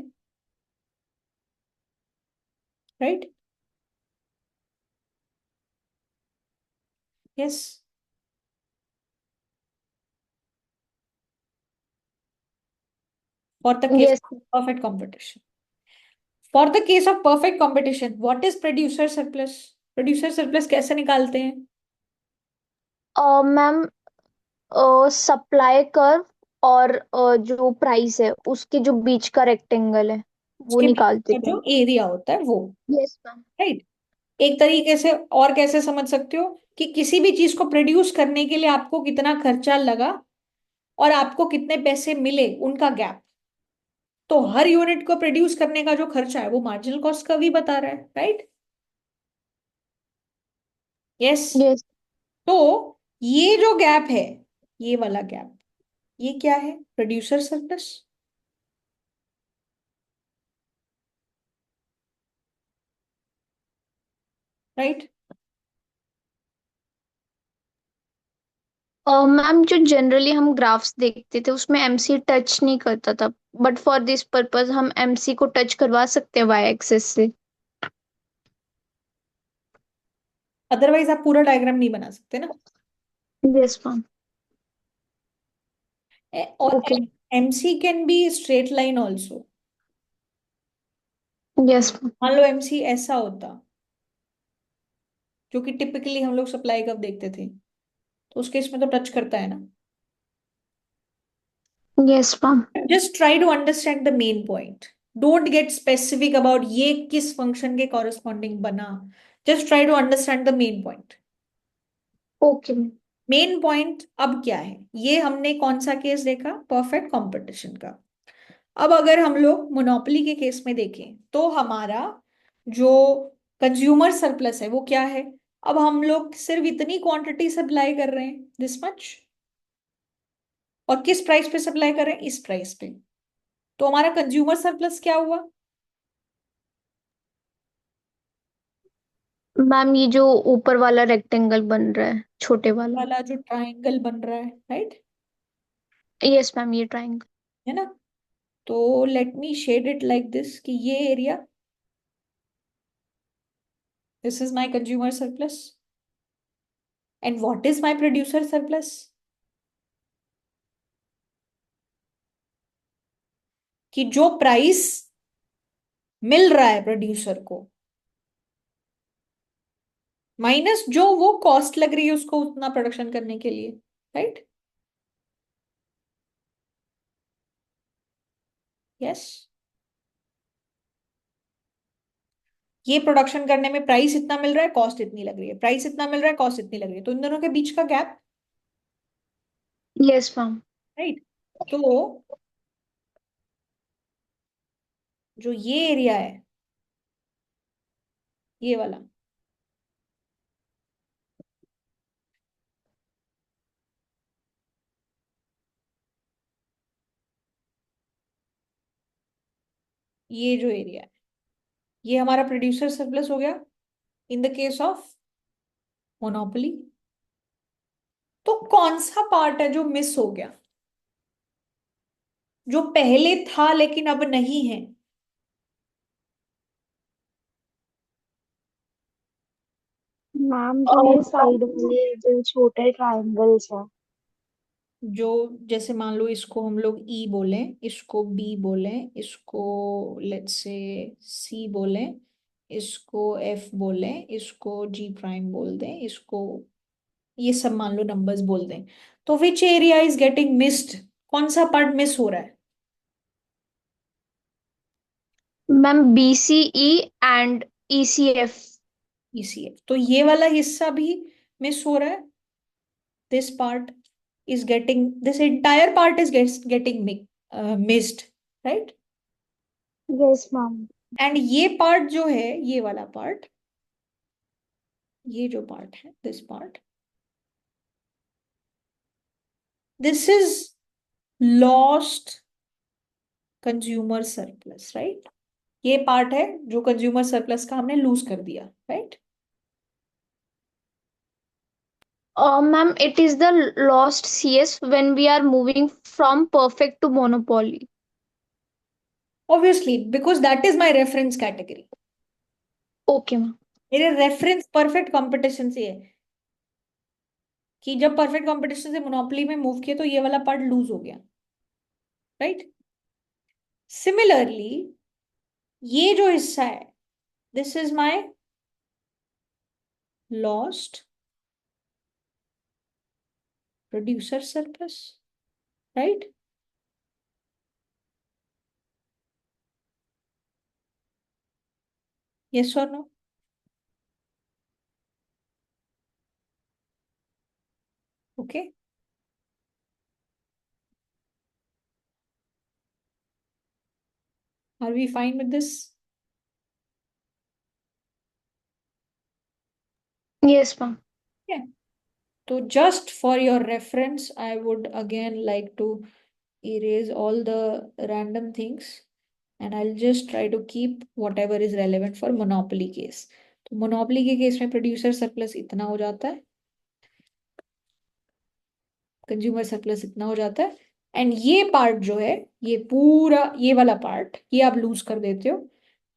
right? Yes. For the case yes. Of perfect competition, for the case of perfect competition what is producer surplus? Producer surplus कैसे निकालते हैं? मैम सप्लाई कर्व और जो प्राइस है उसके जो बीच का रेक्टेंगल है वो उसके बीच निकालते का थे। जो एरिया होता है वो, यस मैम। राइट? एक तरीके से और कैसे समझ सकते हो कि किसी भी चीज को प्रोड्यूस करने के लिए आपको कितना खर्चा लगा और आपको कितने पैसे मिले, उनका गैप। तो हर यूनिट को प्रोड्यूस करने का जो खर्चा है वो मार्जिनल कॉस्ट का भी बता रहा है, राइट? यस। यस। तो ये जो गैप है, ये वाला गैप, ये क्या है? Producer surplus, right? मैम जो जनरली हम ग्राफ्स देखते थे उसमें MC टच नहीं करता था, बट फॉर दिस पर्पस हम MC को टच करवा सकते हैं वाई एक्सेस से। अदरवाइज आप पूरा डायग्राम नहीं बना सकते ना। Yes ma'am. और okay. MC can be straight line also. Yes ma'am. मान लो एमसी ऐसा होता, जो कि टिपिकली हम लोग सप्लाई कब देखते थे, तो उस केस में तो टच करता है ना। Yes ma'am. Just try to understand the main point. Don't get specific about ये किस फंक्शन के कॉरेस्पॉन्डिंग बना। Just try to understand the main point. Okay ma'am. Main point अब क्या है, ये हमने कौन सा केस देखा, परफेक्ट कंपटीशन का। अब अगर हम लोग मोनोपोली के केस में देखें तो हमारा जो कंज्यूमर सरप्लस है वो क्या है। अब हम लोग सिर्फ इतनी क्वांटिटी सप्लाई कर रहे हैं, दिस मच, और किस प्राइस पे सप्लाई कर रहे हैं, इस प्राइस पे। तो हमारा कंज्यूमर सरप्लस क्या हुआ। मैम ये जो ऊपर वाला रेक्टेंगल बन रहा है, छोटे वाला। वाला जो ट्राइंगल बन रहा है, राइट, यस मैम, ये ट्राइंगल। है ना। तो let me shade it like this कि ये area, this is my consumer surplus, and what is my producer surplus. कि जो प्राइस मिल रहा है प्रोड्यूसर को माइनस जो वो कॉस्ट लग रही है उसको उतना प्रोडक्शन करने के लिए, राइट। यस, ये प्रोडक्शन करने में प्राइस इतना मिल रहा है, कॉस्ट इतनी लग रही है, प्राइस इतना मिल रहा है, कॉस्ट इतनी लग रही है, तो इन दोनों के बीच का गैप, यस मैम। राइट। तो जो ये एरिया है, ये वाला, ये जो एरिया है, ये हमारा प्रोड्यूसर सरप्लस हो गया इन द केस ऑफ मोनोपोली। तो कौन सा पार्ट है जो मिस हो गया, जो पहले था लेकिन अब नहीं है। मैम जो ये साइड वाले जो छोटे ट्रायंगल्स हैं। जो जैसे मान लो इसको हम लोग ई बोलें, इसको बी बोलें, इसको लेट्स से सी बोलें, इसको एफ बोलें, इसको जी प्राइम बोल दें, इसको ये सब मान लो नंबर्स बोल दें। तो which area is getting missed, कौन सा पार्ट मिस हो रहा है। Ma'am BCE and ECF। ECF, तो ये वाला हिस्सा भी मिस हो रहा है। This part is getting, this entire part is getting missed, right। Yes ma'am. And ये पार्ट जो है, ये वाला पार्ट, ये जो पार्ट है, this part, this is lost consumer surplus, right. ये पार्ट है जो कंज्यूमर सरप्लस का हमने लूज कर दिया, right. Ma'am it is the lost CS when we are moving from perfect to monopoly. Obviously because that is my reference category. Okay ma'am. मेरे reference perfect competition से है कि जब परफेक्ट कंपटीशन से मोनोपोली में move किया तो ये वाला पार्ट लूज हो गया, राइट। सिमिलरली ये जो हिस्सा है, this is my lost producer surplus, right. Yes और no. Okay, are we fine with this. Yes ma'am. तो just for your reference, I would again like to erase all the random things and I'll just try to keep whatever is relevant for monopoly case. तो monopoly के case में producer surplus इतना हो जाता है, consumer surplus इतना हो जाता है, एंड ये पार्ट जो है, ये पूरा ये वाला पार्ट, ये आप लूज कर देते हो।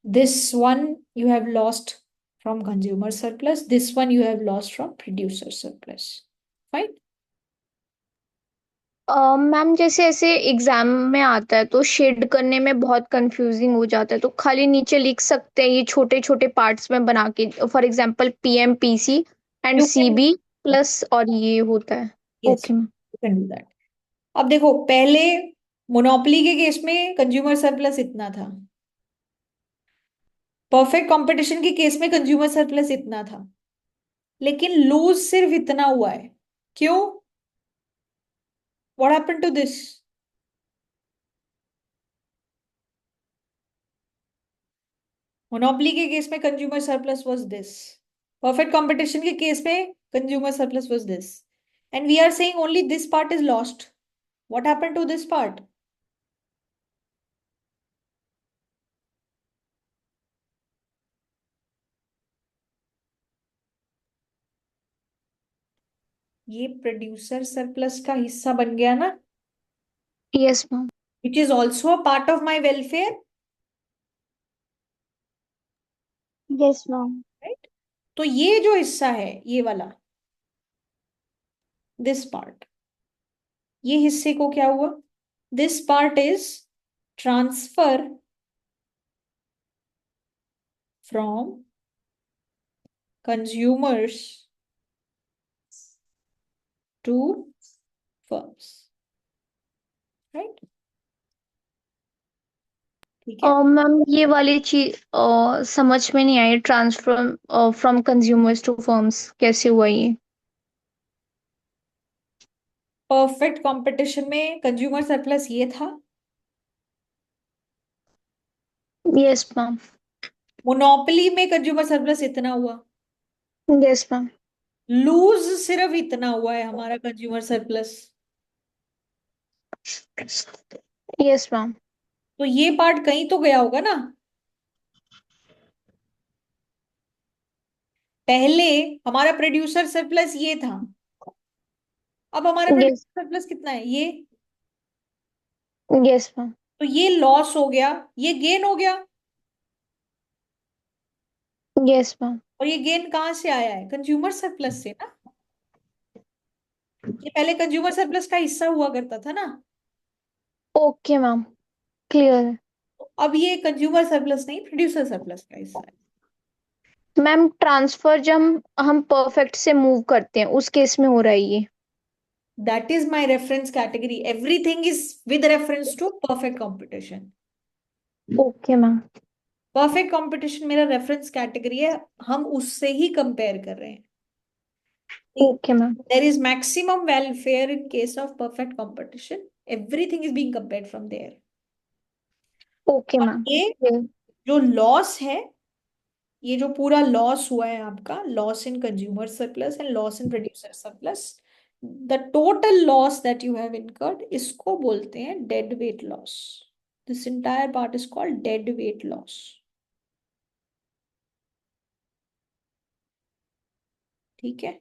This one you have lost from consumer surplus. This one you have lost from producer surplus. Fine. Ma'am जैसे ऐसे एग्जाम में आता है तो शेड करने में बहुत कंफ्यूजिंग हो जाता है, तो खाली नीचे लिख सकते हैं ये छोटे छोटे पार्ट्स में बना के, for example PMPC and You can, CB plus और ये होता है। yes, okay ma'am. you can do that. अब देखो, पहले मोनोपोली के केस में कंज्यूमर सरप्लस इतना था, परफेक्ट कंपटीशन के केस में कंज्यूमर सरप्लस इतना था, लेकिन लूज सिर्फ इतना हुआ है। क्यों? What happened to this? Monopoly के केस में consumer surplus was this, perfect competition के केस में consumer surplus was this, and we are saying only this part is lost. What happened to this part? ये producer surplus का हिस्सा बन गया ना, yes ma'am. Which is also a part of my welfare, yes ma'am. Right? तो ये जो हिस्सा है, ये वाला, दिस पार्ट, ये हिस्से को क्या हुआ? This part is transfer from consumers to firms, right? ठीक है. मैम ये वाली चीज समझ में नहीं आई, transfer from consumers to firms कैसे हुआ ये? परफेक्ट कंपटीशन में कंज्यूमर सरप्लस ये था, यस मैम। मोनोपोली में कंज्यूमर सरप्लस इतना हुआ, यस मैम। लूज सिर्फ इतना हुआ है हमारा कंज्यूमर सरप्लस. Yes ma'am. तो ये पार्ट कहीं तो गया होगा ना. पहले हमारा प्रोड्यूसर सरप्लस ये था, अब हमारा यस। प्रोड्यूसर सरप्लस कितना है? ये. Yes ma'am. तो ये लॉस हो गया, ये गेन हो गया. Yes ma'am. और ये गेन कहाँ से आया है? कंज्यूमर सरप्लस से ना. ये पहले कंज्यूमर सरप्लस का हिस्सा हुआ करता था ना. ओके मैम, क्लियर है। तो अब ये कंज्यूमर सरप्लस नहीं, प्रोड्यूसर सरप्लस का हिस्सा है. मैम ट्रांसफर जब हम परफेक्ट से मूव करते हैं उस केस में हो रहा है ये? That is my reference category. Everything is with reference to perfect competition. Okay ma'am. Perfect competition मेरा reference category है, हम उससे ही compare कर रहे हैं. Okay ma'am. There is maximum welfare in case of perfect competition. Everything is being compared from there. Okay और ma'am. ये जो लॉस है, ये जो पूरा लॉस हुआ है आपका, loss in consumer surplus and loss in producer surplus, the total loss that you have incurred, इसको बोलते हैं dead weight loss. This entire part is called dead weight loss. ठीक है.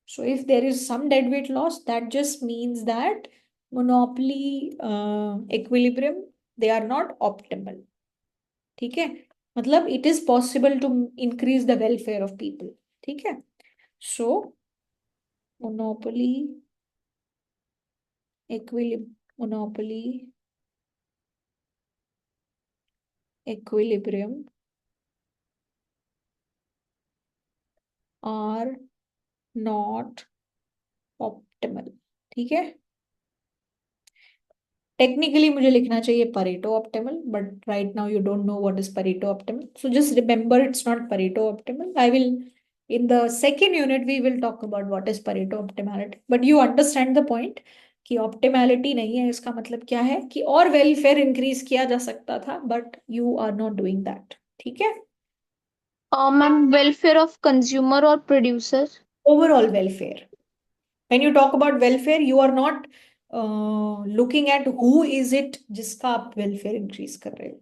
So if there is some dead weight loss, that just means that monopoly equilibrium, they are not optimal. ठीक है. मतलब it is possible to increase the welfare of people. ठीक है. So monopoly equilibrium are not optimal. ठीक है. Technically मुझे लिखना चाहिए Pareto optimal, but right now you don't know what is Pareto optimal, so just remember it's not Pareto optimal. I will, in the second unit we will talk about what is Pareto optimality, but you understand the point कि optimality नहीं है, इसका मतलब क्या है कि और welfare increase किया जा सकता था, but you are not doing that. ठीक है. मैम वेलफेयर ऑफ कंज्यूमर और producer? Overall welfare. when you talk about welfare you are not looking at who is it जिसका आप वेलफेयर इंक्रीज कर रहे हो.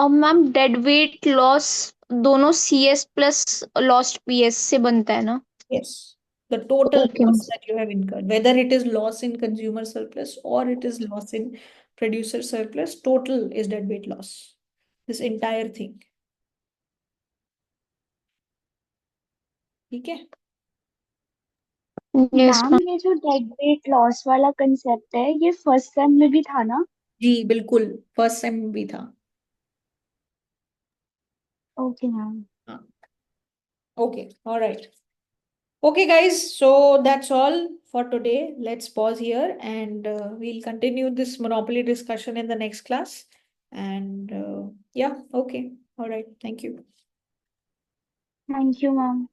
मैम डेड वेट लॉस दोनों CS plus lost PS से बनता है ना? Yes, the total okay loss ma'am. that you have incurred, whether it is loss in consumer surplus or it is loss in producer surplus, total is deadweight loss. This entire thing. ठीक है। Yes ma'am ये जो date weight loss वाला concept है ये first sem में भी था ना? जी बिल्कुल, फर्स्ट सेम भी था। Okay ma'am. हाँ, okay, all right. Okay, guys, so that's all for today. Let's pause here and we'll continue this Monopoly discussion in the next class. And yeah, okay. All right. Thank you. Thank you ma'am.